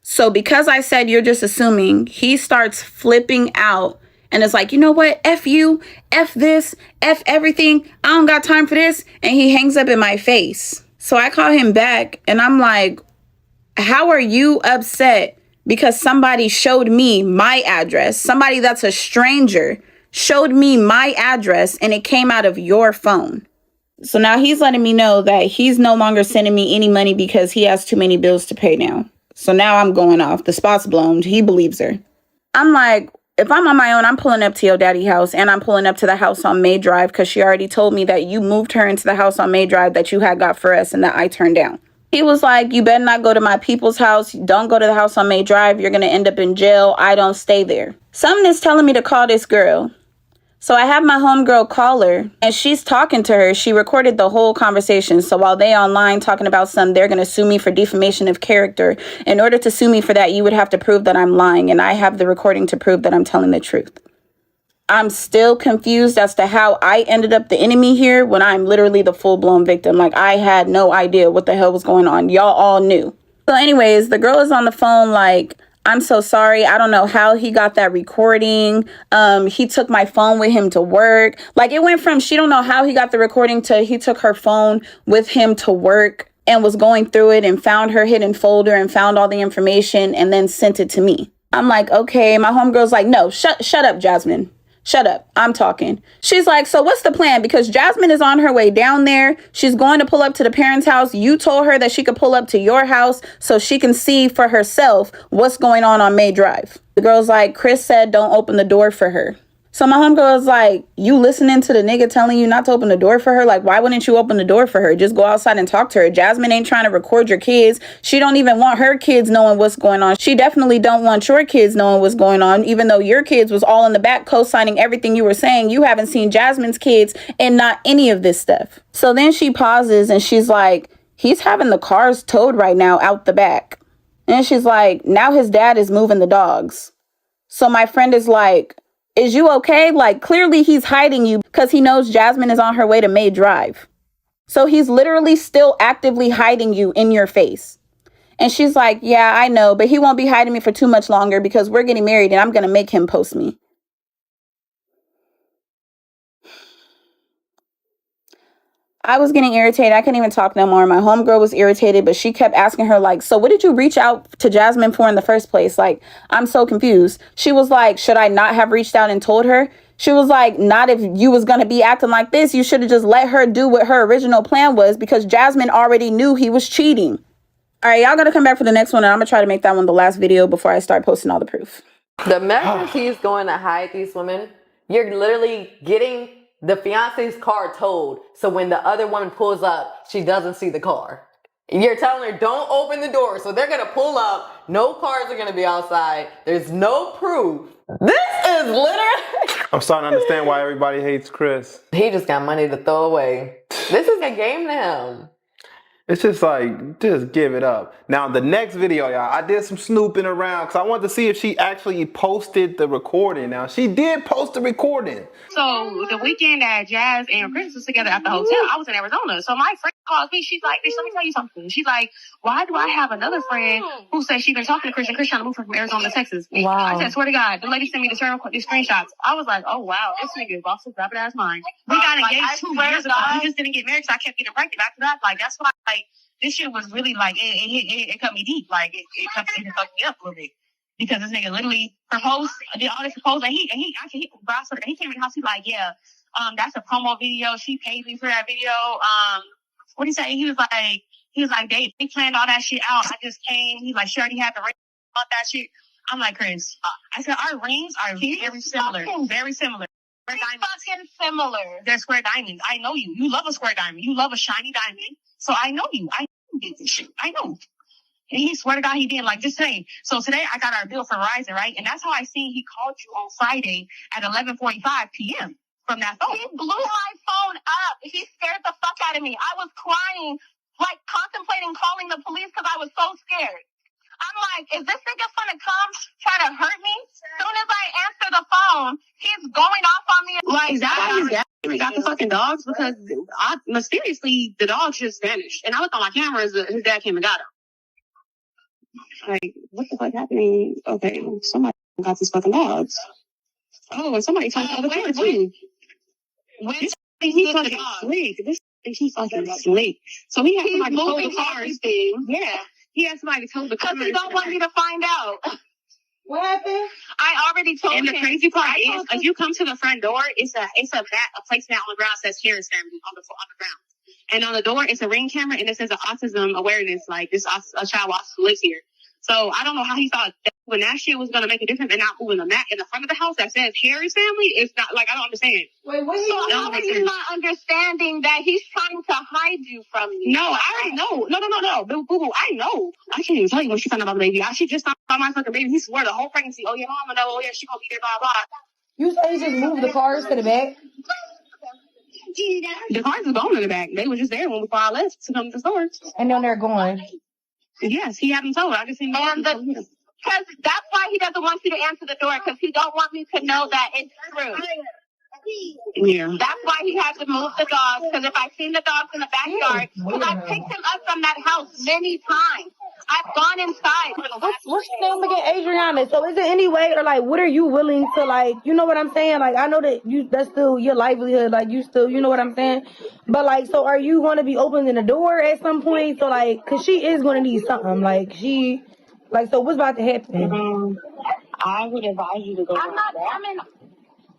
So because I said you're just assuming, he starts flipping out and it's like, you know what? F you, F this, F everything. I don't got time for this. And he hangs up in my face. So I call him back and I'm like, how are you upset because somebody showed me my address? Somebody that's a stranger showed me my address and it came out of your phone. So now he's letting me know that he's no longer sending me any money because he has too many bills to pay now. So now I'm going off. The spot's blown. He believes her. I'm like, if I'm on my own, I'm pulling up to your daddy's house and I'm pulling up to the house on May Drive because she already told me that you moved her into the house on May Drive that you had got for us and that I turned down. He was like, you better not go to my people's house. Don't go to the house on May Drive. You're going to end up in jail. I don't stay there. Something is telling me to call this girl. So I have my homegirl call her and she's talking to her. She recorded the whole conversation. So while they online talking about they're going to sue me for defamation of character. In order to sue me for that, you would have to prove that I'm lying. And I have the recording to prove that I'm telling the truth. I'm still confused as to how I ended up the enemy here when I'm literally the full-blown victim. Like I had no idea what the hell was going on. Y'all all knew. So anyways, the girl is on the phone like, I'm so sorry. I don't know how he got that recording. He took my phone with him to work. Like, it went from she don't know how he got the recording to he took her phone with him to work and was going through it and found her hidden folder and found all the information and then sent it to me. I'm like, okay. My homegirl's like, no, shut up, Jasmine. Shut up. I'm talking. She's like, so what's the plan? Because Jasmine is on her way down there. She's going to pull up to the parents' house. You told her that she could pull up to your house so she can see for herself what's going on May Drive. The girl's like, Chris said don't open the door for her. So my homegirl is like, you listening to the nigga telling you not to open the door for her? Like, why wouldn't you open the door for her? Just go outside and talk to her. Jasmine ain't trying to record your kids. She don't even want her kids knowing what's going on. She definitely don't want your kids knowing what's going on, even though your kids was all in the back co-signing everything you were saying. You haven't seen Jasmine's kids and not any of this stuff. So then she pauses and she's like, he's having the cars towed right now out the back. And she's like, now his dad is moving the dogs. So my friend is like, is you okay? Like, clearly he's hiding you because he knows Jasmine is on her way to May Drive. So he's literally still actively hiding you in your face. And she's like, yeah, I know, but he won't be hiding me for too much longer because we're getting married and I'm going to make him post me. I was getting irritated. I couldn't even talk no more. My homegirl was irritated, but she kept asking her, like, so what did you reach out to Jasmine for in the first place? Like, I'm so confused. She was like, should I not have reached out and told her? She was like, not if you was going to be acting like this. You should have just let her do what her original plan was because Jasmine already knew he was cheating. All right, y'all got to come back for the next one. And I'm going to try to make that one the last video before I start posting all the proof. The measures he's going to hide these women, you're literally getting the fiance's car towed. So when the other woman pulls up, she doesn't see the car. You're telling her, don't open the door. So they're going to pull up. No cars are going to be outside. There's no proof. This is literally... I'm starting to understand why everybody hates Chris. He just got money to throw away. This is a game to him. It's just like, just give it up. Now, the next video, y'all, I did some snooping around because I wanted to see if she actually posted the recording. Now, she did post the recording. So the weekend that Jazz and Chris was together at the hotel, I was in Arizona. So my friend calls me. She's like, "Bitch, let me tell you something." She's like, "Why do I have another friend who says she's been talking to Chris and Chris trying to move her from Arizona to Texas?" Wow. I said, "Swear to God." The lady sent me the screenshots. I was like, "Oh wow, this nigga lost his rapid ass mind." We got engaged 2 years ago. We just didn't get married, so I kept getting pregnant after that. Like that's why, like, this shit was really like it cut me deep. Like it fucked me up a little bit. Because this nigga literally proposed, did all this proposal, and he came in the house, he like, yeah, that's a promo video, she paid me for that video, what'd he say, he was like, they planned all that shit out, I just came, he's like, she already had the ring, all that shit. I'm like, Chris, I said, our rings are very similar, very similar. Fucking similar. They're square diamonds, I know you, you love a square diamond, you love a shiny diamond, so I know you, I did this shit, I know. And he swear to God he did, like just saying. So today I got our bill for Verizon, right? And that's how I seen he called you on Friday at 11:45 p.m. from that phone. He blew my phone up. He scared the fuck out of me. I was crying, like contemplating calling the police because I was so scared. I'm like, is this nigga gonna come try to hurt me? As soon as I answer the phone, he's going off on me. Like, is that how his dad got the fucking dogs? Because mysteriously, the dogs just vanished. And I looked on my cameras, his dad came and got him. Like, what the fuck happening? Okay, somebody got these fucking dogs. Oh, and somebody told the parents too. He's fucking slick. He's fucking slick. So he has somebody to tow the cars. Yeah, he has somebody to tow the cars. Because he don't want me to find out. What happened? I already told him. And the crazy part is, if you come to the front door, it's a placement on the ground that says Harris family on the ground. And on the door, it's a ring camera, and it says an autism awareness, like this a child lives here. So I don't know how he thought that when that shit was gonna make a difference, and not moving the mat in the front of the house that says Harry's family. It's not like I don't understand. Wait, what? So how are you not understanding that he's trying to hide you from me? No, I already know. No. Boo boo, I know. I can't even tell you when she found out about the baby. She just found out my fucking baby. He swore the whole pregnancy. Oh yeah, mama, no. Oh yeah, she gonna be there. Blah blah. You say you just moved the cars to the back? The cars was going in the back. They were just there before I left to come to the store. And then they're going. Yes, he had them told. I just seen them. Because that's why he doesn't want you to answer the door, because he don't want me to know that it's true. Yeah. That's why he had to move the dogs, because if I seen the dogs in the backyard, because I picked him up from that house many times. I've gone inside for the last. What's your name again? Adriana. So is there any way, or like, what are you willing to, like, you know what I'm saying? Like, I know that that's still your livelihood. Like, you still, you know what I'm saying? But like, so are you going to be opening the door at some point? So like, cause she is going to need something. Like so what's about to happen? I would advise you to go. I'm not coming.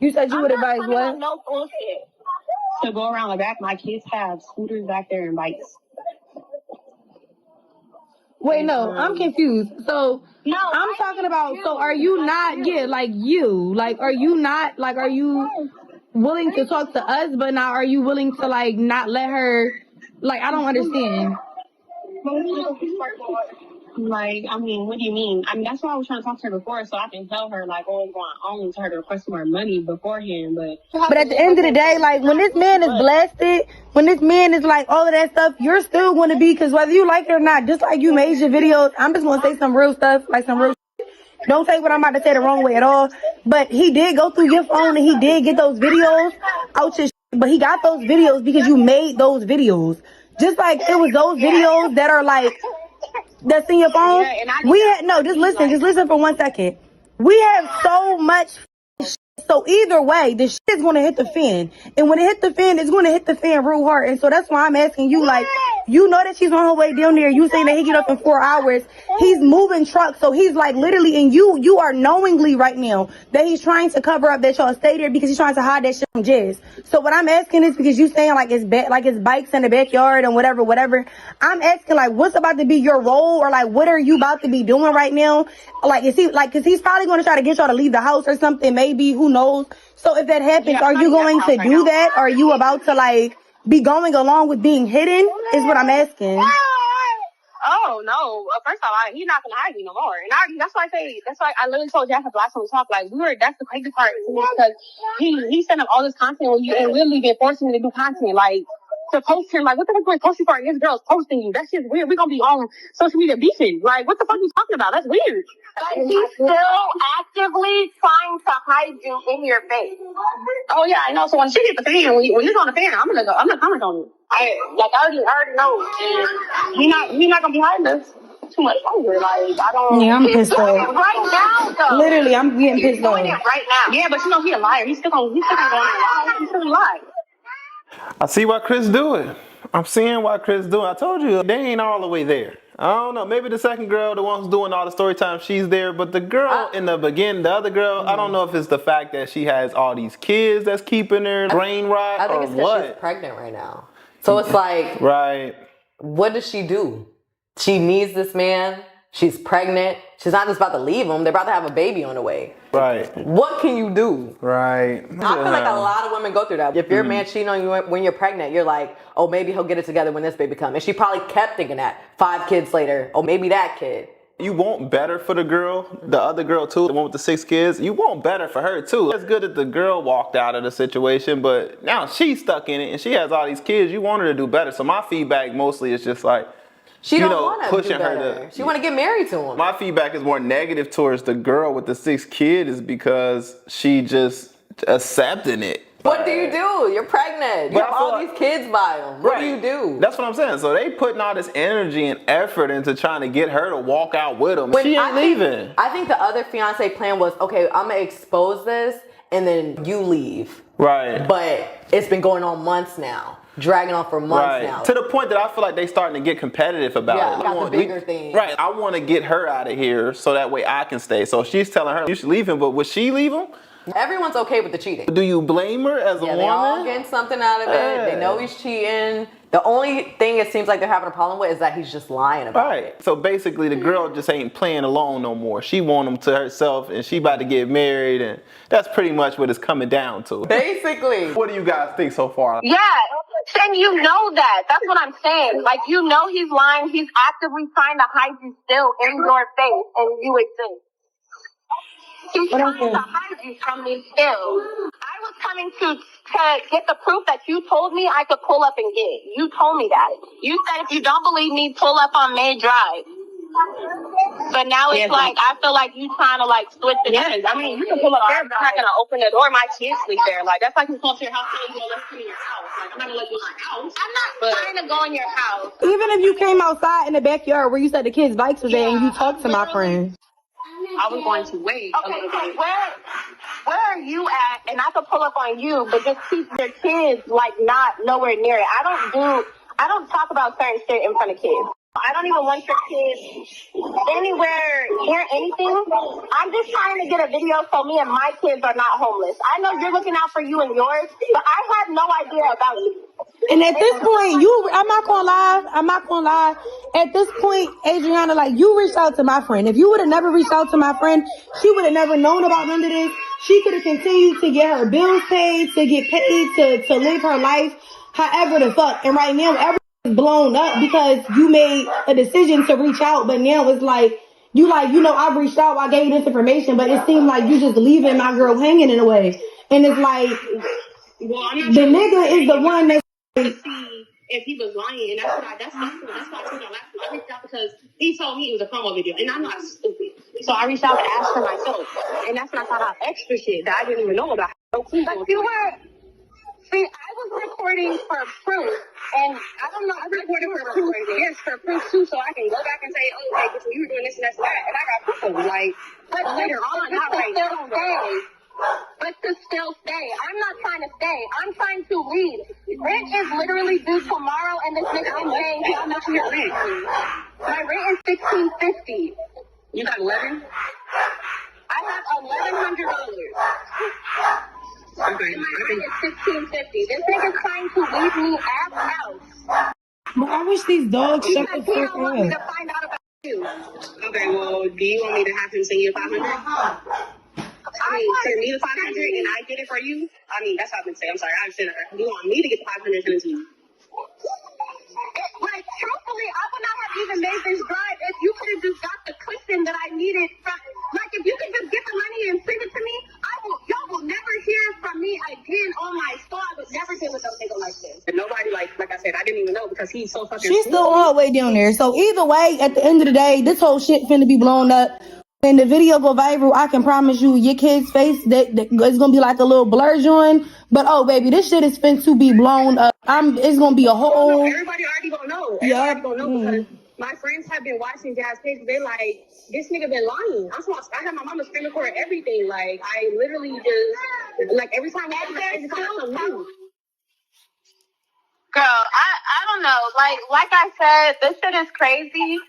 You said you would advise what? No bullshit. To go around the back, my kids have scooters back there and bikes. Wait, no, I'm confused. So No, I'm talking about. So are you not? Yeah, like you. Like, are you not? Like, are you willing to talk to us? But now, are you willing to like not let her? Like, I don't understand. Like, I mean, what do you mean? I mean, that's why I was trying to talk to her before, so I can tell her, like, what was going on, to her to request more money beforehand, But at the end of the day, like, when this man is blasted, when this man is like all of that stuff, you're still going to be, because whether you like it or not, just like you made your videos, I'm just going to say some real stuff, like some real. Don't take what I'm about to say the wrong way at all. But he did go through your phone and he did get those videos out your. But he got those videos because you made those videos. Just like it was those videos that are like that's in your phone. We had no. Just listen for 1 second. We have so much. So either way, the shit is going to hit the fan. And when it hit the fan, it's going to hit the fan real hard. And so that's why I'm asking you, like, you know that she's on her way down there. You saying that he get up in 4 hours. He's moving trucks. So he's like literally, and you are knowingly right now that he's trying to cover up that y'all stay there because he's trying to hide that shit from Jizz. So what I'm asking is because you saying like it's bikes in the backyard and whatever. I'm asking like, what's about to be your role, or like, what are you about to be doing right now? Like, is he like, cause he's probably going to try to get y'all to leave the house or something, maybe, who knows? So if that happens, are you going to do that? Are you about to like be going along with being hidden? Is what I'm asking. Oh no! First of all, he's not gonna hide me no more, and that's why I say that's why I literally told Jack the last time we talked. Like that's the crazy part because he sent up all this content when you and literally been forcing me to do content like to post him. Like what the fuck are you posting for? And his girls posting you. That shit's weird. We gonna be on social media beefing. Like what the fuck are you talking about? That's weird. But he's still actively trying to hide you in your face. Oh yeah, I know. So when she hit the fan, when it's on the fan, I'm gonna comment on it. I already know. And we not gonna be hiding this too much longer. Like I don't. Yeah, I'm pissed off. Right now, though. Literally, I'm getting pissed off. Doing it right now. Yeah, but you know he a liar. He's still gonna lie. He's still gonna lie. I see why Chris do it. I'm seeing why Chris do it. I told you, they ain't all the way there. I don't know. Maybe the second girl, the one who's doing all the story time, she's there. But the girl in the beginning, the other girl, I don't know if it's the fact that she has all these kids that's keeping her brain rot I think or it's because she's what. pregnant right now. So it's like, Right. what does she do? She needs this man. She's pregnant. She's not just about to leave him. They're about to have a baby on the way. Right. What can you do? Right. I feel like a lot of women go through that. If your man cheating on you when you're pregnant, you're like, oh, maybe he'll get it together when this baby comes. And she probably kept thinking that 5 kids later, oh, maybe that kid. You want better for the girl, the other girl too, the one with the 6 kids. You want better for her too. It's good that the girl walked out of the situation, but now she's stuck in it and she has all these kids. You want her to do better. So my feedback mostly is just like, she don't want to do better. She want to get married to him. My feedback is more negative towards the girl with the 6 kids is because she just accepting it. What do you do? You're pregnant. You have all these kids by them. What do you do? That's what I'm saying. So they putting all this energy and effort into trying to get her to walk out with them. She ain't leaving. I think the other fiance plan was, okay, I'm going to expose this and then you leave. Right. But it's been going on months now. Dragging on for months now. To the point that I feel like they starting to get competitive about it. Yeah, got the bigger thing. Right. I want to get her out of here so that way I can stay. So she's telling her you should leave him, but would she leave him? Everyone's okay with the cheating. Do you blame her as a woman? They all getting something out of it. They know he's cheating. The only thing it seems like they're having a problem with is that he's just lying about it. So basically the girl just ain't playing alone no more. She want him to herself and she about to get married, and that's pretty much what it's coming down to. Basically. What do you guys think so far? Yeah, and you know that. That's what I'm saying. Like, you know he's lying. He's actively trying to hide you still in your face, and you exist. He's trying to hide you from me still. I was coming to get the proof that you told me I could pull up and get. You told me that. You said if you don't believe me, pull up on May Drive. But now it's like, I feel like you trying to like switch the Yes, I mean, you can pull up there, but I'm not gonna open the door. My kids sleep there. Like, that's like you come to your house and you let me in your house. Like, I'm not gonna let you in my house. I'm not trying to go in your house. Even if you came outside in the backyard where you said the kids' bikes was there and you talked to my friend. I was going to wait. Okay, so where are you at? And I could pull up on you, but just keep your kids like not nowhere near it. I don't talk about certain shit in front of kids. I don't even want your kids anywhere near anything. I'm just trying to get a video so me and my kids are not homeless. I know you're looking out for you and yours, but I have no idea about you. And at this point, I'm not gonna lie. At this point, Adriana, like, you reached out to my friend. If you would have never reached out to my friend, she would have never known about none of this. She could have continued to get her bills paid, to get paid, to live her life, however the fuck. And right now, everything is blown up because you made a decision to reach out, but now it's like, I reached out, I gave you this information, but it seemed like you just leaving my girl hanging in a way. And it's like, the nigga is the one that See if he was lying, and that's why I told him last time. I reached out because he told me it was a promo video, and I'm not stupid. So I reached out and asked for myself, and that's when I found out extra shit that I didn't even know about. But I was recording for proof, and I don't know, I recorded for proof, yes, for proof too, so I can go back and say, oh, okay, you were doing this and that's that, and I got proof of it, like, but later on, not right now. But to still stay. I'm not trying to stay. I'm trying to leave. Rent is literally due tomorrow, and this nigga I'm paying. How much is your rent? My rent is $1,650. You got 11? I have $1,100. Okay. And my rent is $1,650. This nigga's trying to leave me at the house. But I wish these dogs shut the He fuck don't want me to up. find out about you. Okay, well, do you want me to have him send you 500? I mean, send me the 500 and I get it for you. I mean, that's what I've been saying. I'm sorry, I shouldn't have. You want me to get the 500 and send it to you? Like, truthfully, I would not have even made this drive if you could have just got the cushion that I needed from. Like, if you could just get the money and send it to me, y'all will never hear from me again on my store. I would never deal with a nigga like this. And nobody, like I said, I didn't even know because he's so fucking. She's still on her way down there. So either way, at the end of the day, this whole shit finna be blown up. When the video go viral, I can promise you, your kid's face that it's gonna be like a little blur joint. But oh baby, this shit is finna to be blown up. It's gonna be a whole. Everybody already gonna know. Everybody gonna know because my friends have been watching Jazz page. They're like, this nigga been lying. I have my mama screen record everything. Like, I literally just like every time I move. Girl, I don't know. Like I said, this shit is crazy.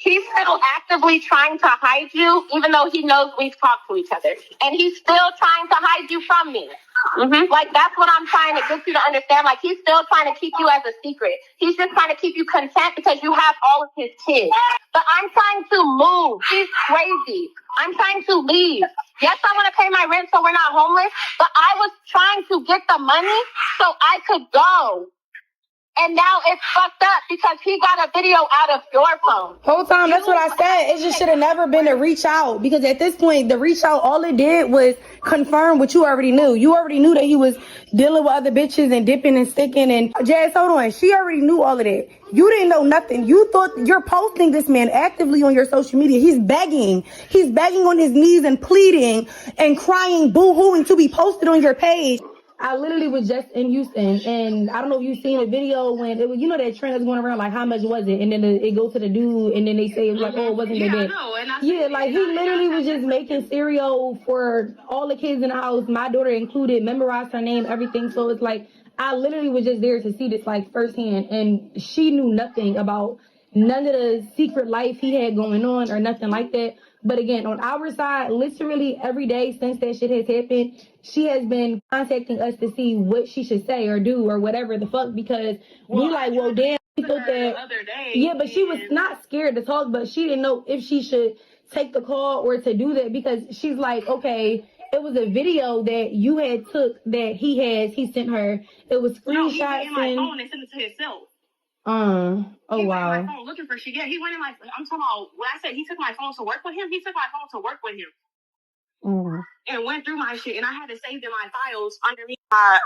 He's still actively trying to hide you, even though he knows we've talked to each other. And he's still trying to hide you from me. Mm-hmm. Like, that's what I'm trying to get you to understand. Like, he's still trying to keep you as a secret. He's just trying to keep you content because you have all of his kids. But I'm trying to move. He's crazy. I'm trying to leave. Yes, I want to pay my rent so we're not homeless, but I was trying to get the money so I could go. And now it's fucked up because he got a video out of your phone. Whole time, that's what I said. It just should have never been a reach out. Because at this point, the reach out, all it did was confirm what you already knew. You already knew that he was dealing with other bitches and dipping and sticking. And Jazz, hold on. She already knew all of that. You didn't know nothing. You thought you're posting this man actively on your social media. He's begging. He's begging on his knees and pleading and crying, boo-hooing to be posted on your page. I literally was just in Houston, and I don't know if you've seen a video when it was, that trend that's going around, like, how much was it? And then it goes to the dude, and then they say, it was like, oh, it wasn't that bad. Yeah, like, he literally was just making cereal for all the kids in the house, my daughter included, memorized her name, everything. So it's like, I literally was just there to see this, like, firsthand, and she knew nothing about none of the secret life he had going on or nothing like that. But again, on our side, literally every day since that shit has happened, she has been contacting us to see what she should say or do or whatever the fuck, because we like, well, damn, we thought that. Yeah, but she was not scared to talk, but she didn't know if she should take the call or to do that, because she's like, okay, it was a video that you had took that he sent her. It was screenshots. No, he went in my phone and sent it to himself. Oh, wow. He went in my phone looking for shit. Yeah, he went in my, I'm talking about, when I said he took my phone to work with him, he took my phone to work with him. And went through my shit, and I had to save in my files underneath my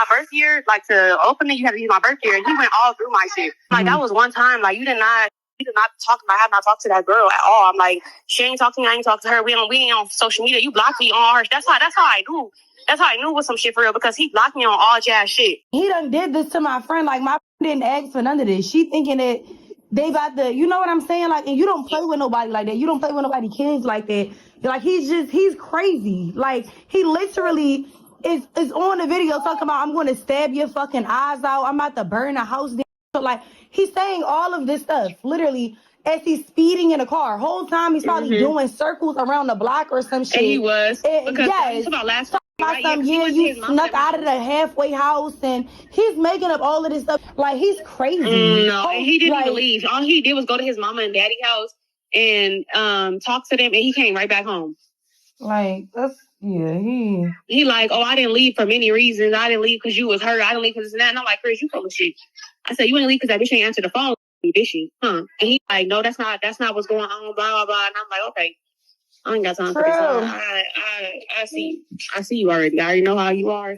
birth year. Like, to open it, you had to use my birth year, and he went all through my shit. Like, that was one time, like, you did not did not talk about. I have not talked to that girl at all. I'm like, she ain't talked to me. I ain't talked to her. We ain't on social media. You blocked me on her. That's how I knew. That's how I knew it was some shit for real, because he blocked me on all jazz shit. He done did this to my friend. Like, my friend didn't ask for none of this. She thinking that they about to, you know what I'm saying? Like, and you don't play with nobody like that. You don't play with nobody kids like that. Like, he's crazy. Like, he literally is on the video talking about, I'm going to stab your fucking eyes out. I'm about to burn the house down. So, like, he's saying all of this stuff, literally, as he's speeding in a car. Whole time he's probably doing circles around the block or some shit. And he was. Because yes. about last time. About some you snuck out of the halfway house, and he's making up all of this stuff. Like, he's crazy. No, and he didn't even leave. All he did was go to his mama and daddy house and talk to them, and he came right back home. Like, that's, yeah, he like, oh, I didn't leave for many reasons. I didn't leave because you was hurt. I didn't leave because it's that. And I'm like, Chris, you full of shit. I said, you didn't leave because that bitch ain't answer the phone, did she? Huh? And he like, no, that's not what's going on, blah, blah, blah. And I'm like, okay. I ain't got time for this. I see you already. I already know how you are.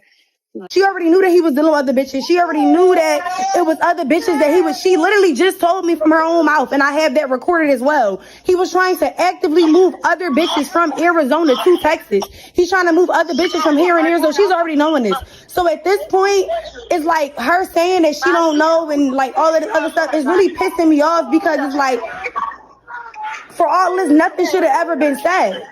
She already knew that he was dealing with other bitches. She already knew that it was other bitches that she literally just told me from her own mouth, and I have that recorded as well. He was trying to actively move other bitches from Arizona to Texas. He's trying to move other bitches from here and there, so she's already knowing this. So at this point, it's like her saying that she don't know and like all of this other stuff is really pissing me off, because it's like, for all this, nothing should have ever been said.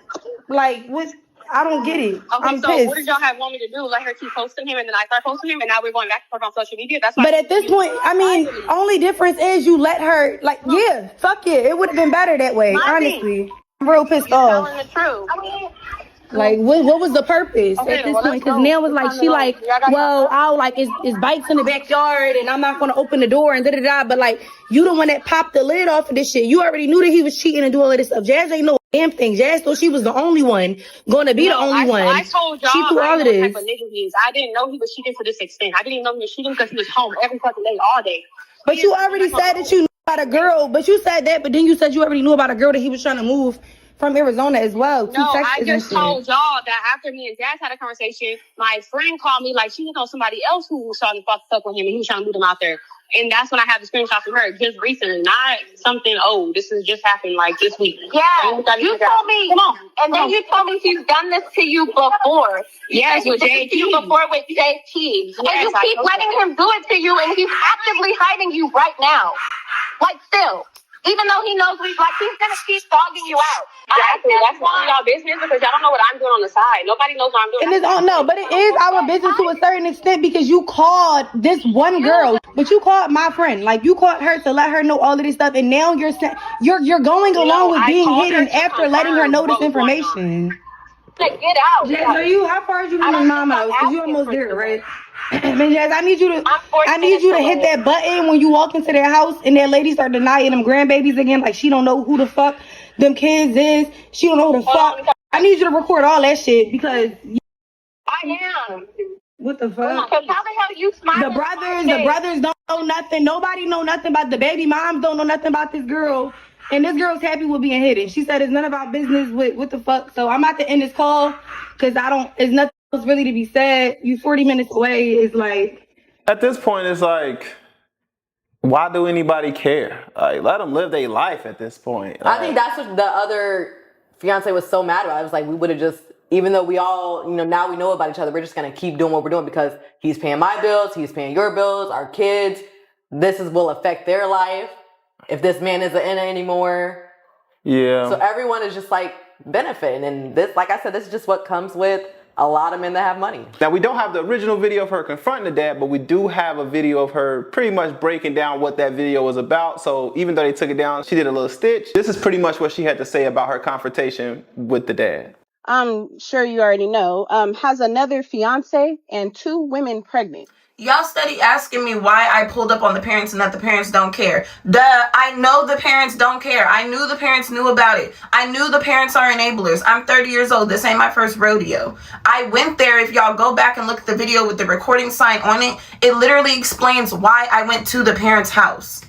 Like, what? I don't get it. Okay, I'm so pissed. what did y'all want me to do? Let her keep posting him, and then I start posting him, and now we're going back and forth on social media? That's why. But at this point, I mean, only difference is you let her, like, yeah, fuck it. It would have been better that way, honestly. I'm real pissed off. Telling the truth. Like, what was the purpose at this point? Because now it's like, she like, well, I'll like, it's bikes in the backyard and I'm not going to open the door and da-da-da. But like, you the one that popped the lid off of this shit. You already knew that he was cheating and doing all of this stuff. Jazz ain't no damn thing. Jazz thought she was the only one going to be the only one. I told y'all she threw all of this. What type of nigga he is. I didn't know he was cheating to this extent. I didn't even know he was cheating because he was home every fucking day, all day. But you already said that you knew about a girl. But you said that, but then you said you already knew about a girl that he was trying to move from Arizona as well. No, I just told y'all that after me and Jazz had a conversation, my friend called me like she know somebody else who was trying to fuck with him and he was trying to move him out there. And that's when I had the screenshot from her just recently, not something old. This has just happened like this week. Yeah, you told me. Come on. And then you told me he's done this to you before. Yes, with JT. Before with JT. Yes, and you keep letting him do it to you, and he's actively hiding you right now. Like, still. Even though he knows he's going to keep dogging you out. Exactly. That's none of y'all business because y'all don't know what I'm doing on the side. Nobody knows what I'm doing. And it's no, but it is our business to a certain extent, because you called this one girl, but you called my friend. Like, you called her to let her know all of this stuff, and now you're going along with being hidden after letting her know this information. Like, get out. Jazz, how far are you from your mom house? Because you almost there, right? Man, Jazz, I need you to hit that button when you walk into their house and that lady start denying them grandbabies again, like she don't know who the fuck them kids is. She don't know who the fuck. I need you to record all that shit, because I am. What the fuck? Because how the hell you smiling? The brothers don't know nothing. Nobody know nothing about the baby. Moms don't know nothing about this girl. And this girl's happy with being hidden. She said it's none of our business with what the fuck. So I'm about to end this call because it's nothing else really to be said. You 40 minutes away. It's like, at this point, it's like, why do anybody care? Like, let them live their life at this point. I think that's what the other fiance was so mad about. It was like, we would have just, even though we all, now we know about each other, we're just going to keep doing what we're doing because he's paying my bills, he's paying your bills, our kids. This will affect their life if this man isn't in it anymore. Yeah. So everyone is just like benefiting. And this, like I said, this is just what comes with a lot of men that have money. Now, we don't have the original video of her confronting the dad, but we do have a video of her pretty much breaking down what that video was about. So even though they took it down, she did a little stitch. This is pretty much what she had to say about her confrontation with the dad. I'm sure you already know, has another fiance and 2 women pregnant. Y'all steady asking me why I pulled up on the parents and that the parents don't care. Duh, I know the parents don't care. I knew the parents knew about it. I knew the parents are enablers. I'm 30 years old. This ain't my first rodeo. I went there. If y'all go back and look at the video with the recording sign on it, it literally explains why I went to the parents' house.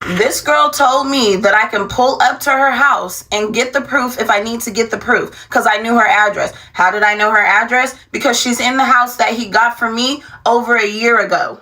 This girl told me that I can pull up to her house and get the proof if I need to get the proof because I knew her address. How did I know her address? Because she's in the house that he got for me over a year ago.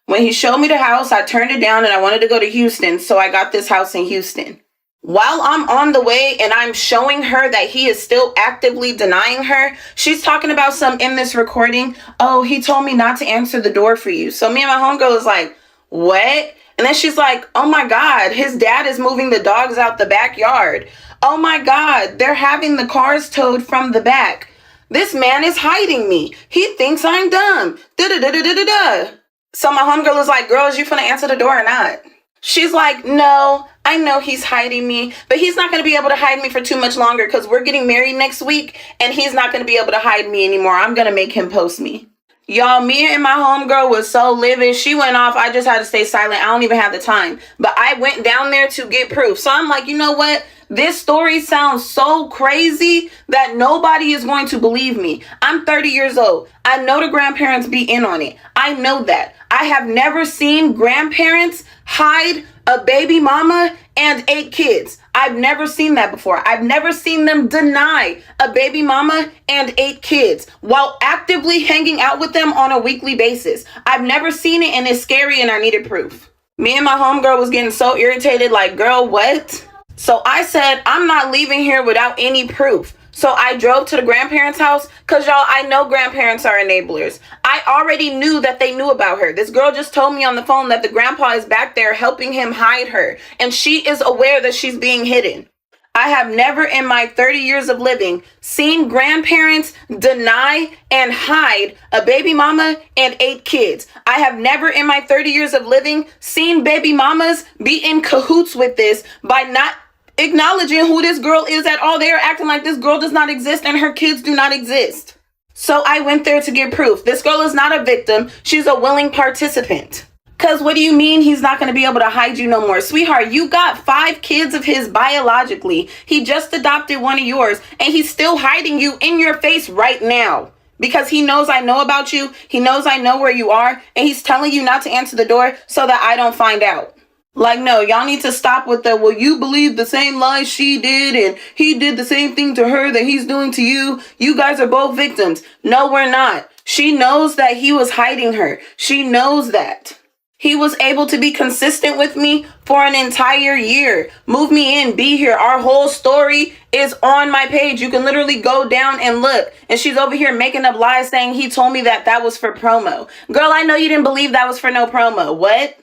When he showed me the house, I turned it down and I wanted to go to Houston, so I got this house in Houston. While I'm on the way and I'm showing her that he is still actively denying her, she's talking about some in this recording. Oh, he told me not to answer the door for you. So me and my homegirl was like, what? And then she's like, oh my God, his dad is moving the dogs out the backyard. Oh my God, they're having the cars towed from the back. This man is hiding me. He thinks I'm dumb. Da-da-da-da-da-da. So my homegirl is like, girl, is you finna answer the door or not? She's like, no, I know he's hiding me, but he's not going to be able to hide me for too much longer because we're getting married next week and he's not going to be able to hide me anymore. I'm going to make him post me. Y'all, me and my homegirl was so livid. She went off. I just had to stay silent. I don't even have the time. But I went down there to get proof. So I'm like, you know what? This story sounds so crazy that nobody is going to believe me. I'm 30 years old. I know the grandparents be in on it. I know that. I have never seen grandparents hide a baby mama and 8 kids. I've never seen that before. I've never seen them deny a baby mama and 8 kids while actively hanging out with them on a weekly basis. I've never seen it and it's scary and I needed proof. Me and my homegirl was getting so irritated, like, girl, what? So I said, I'm not leaving here without any proof. So I drove to the grandparents' house because, y'all, I know grandparents are enablers. I already knew that they knew about her. This girl just told me on the phone that the grandpa is back there helping him hide her. And she is aware that she's being hidden. I have never in my 30 years of living seen grandparents deny and hide a baby mama and 8 kids. I have never in my 30 years of living seen baby mamas be in cahoots with this by not acknowledging who this girl is at all. They are acting like this girl does not exist and her kids do not exist. So I went there to get proof. This girl is not a victim. She's a willing participant. Because what do you mean he's not going to be able to hide you no more? Sweetheart, you got 5 kids of his biologically. He just adopted one of yours and he's still hiding you in your face right now. Because he knows I know about you. He knows I know where you are. And he's telling you not to answer the door so that I don't find out. Like, no, y'all need to stop with the, well, you believe the same lies she did and he did the same thing to her that he's doing to you. You guys are both victims. No, we're not. She knows that he was hiding her. She knows that. He was able to be consistent with me for an entire year. Move me in, be here. Our whole story is on my page. You can literally go down and look. And she's over here making up lies saying he told me that that was for promo. Girl, I know you didn't believe that was for no promo. What?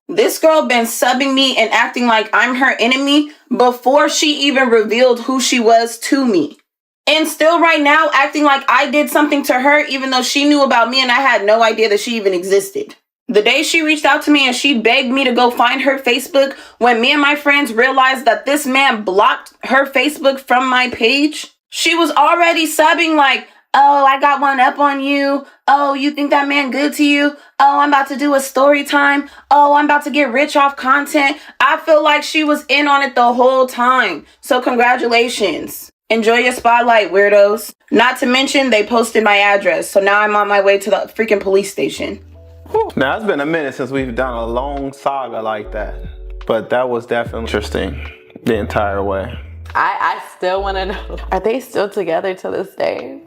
This girl been subbing me and acting like I'm her enemy before she even revealed who she was to me. And still right now acting like I did something to her even though she knew about me and I had no idea that she even existed. The day she reached out to me and she begged me to go find her Facebook when me and my friends realized that this man blocked her Facebook from my page, she was already subbing like, oh, I got one up on you. Oh, you think that man good to you? Oh, I'm about to do a story time. Oh, I'm about to get rich off content. I feel like she was in on it the whole time. So congratulations. Enjoy your spotlight, weirdos. Not to mention they posted my address. So now I'm on my way to the freaking police station. Now, it's been a minute since we've done a long saga like that. But that was definitely interesting the entire way. I still want to know, are they still together to this day?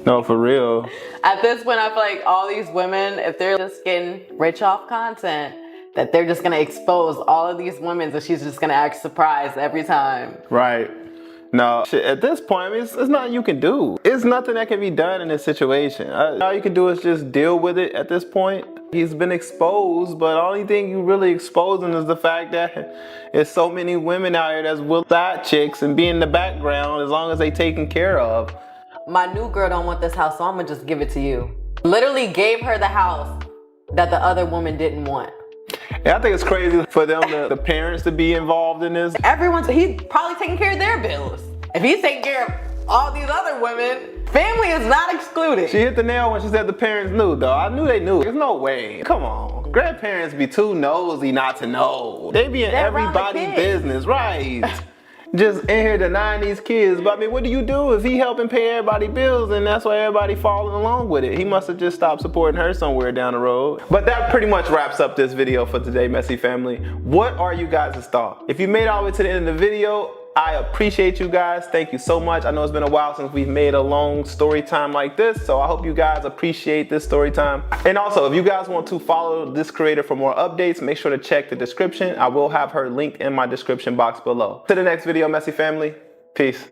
No, for real. At this point, I feel like all these women, if they're just getting rich off content, that they're just going to expose all of these women and she's just going to act surprised every time. Right. No, shit, at this point, I mean, it's nothing you can do. It's nothing that can be done in this situation. All you can do is just deal with it at this point. He's been exposed, but the only thing you really exposing is the fact that there's so many women out here that's will side chicks and be in the background as long as they taken care of. My new girl don't want this house, so I'm gonna just give it to you. Literally gave her the house that the other woman didn't want. Yeah, I think it's crazy for them, the parents, to be involved in this. He's probably taking care of their bills. If he's taking care of all these other women, family is not excluded. She hit the nail when she said the parents knew, though. I knew they knew. There's no way. Come on. Grandparents be too nosy not to know. They be in everybody's business, right? Just in here denying these kids. But I mean, what do you do if he helping pay everybody's bills and that's why everybody following along with it? He must have just stopped supporting her somewhere down the road. But that pretty much wraps up this video for today, Messy Family. What are you guys' thoughts? If you made it all the way to the end of the video, I appreciate you guys. Thank you so much. I know it's been a while since we've made a long story time like this, so I hope you guys appreciate this story time. And also, if you guys want to follow this creator for more updates, make sure to check the description. I will have her linked in my description box below. To the next video, Messy family. Peace.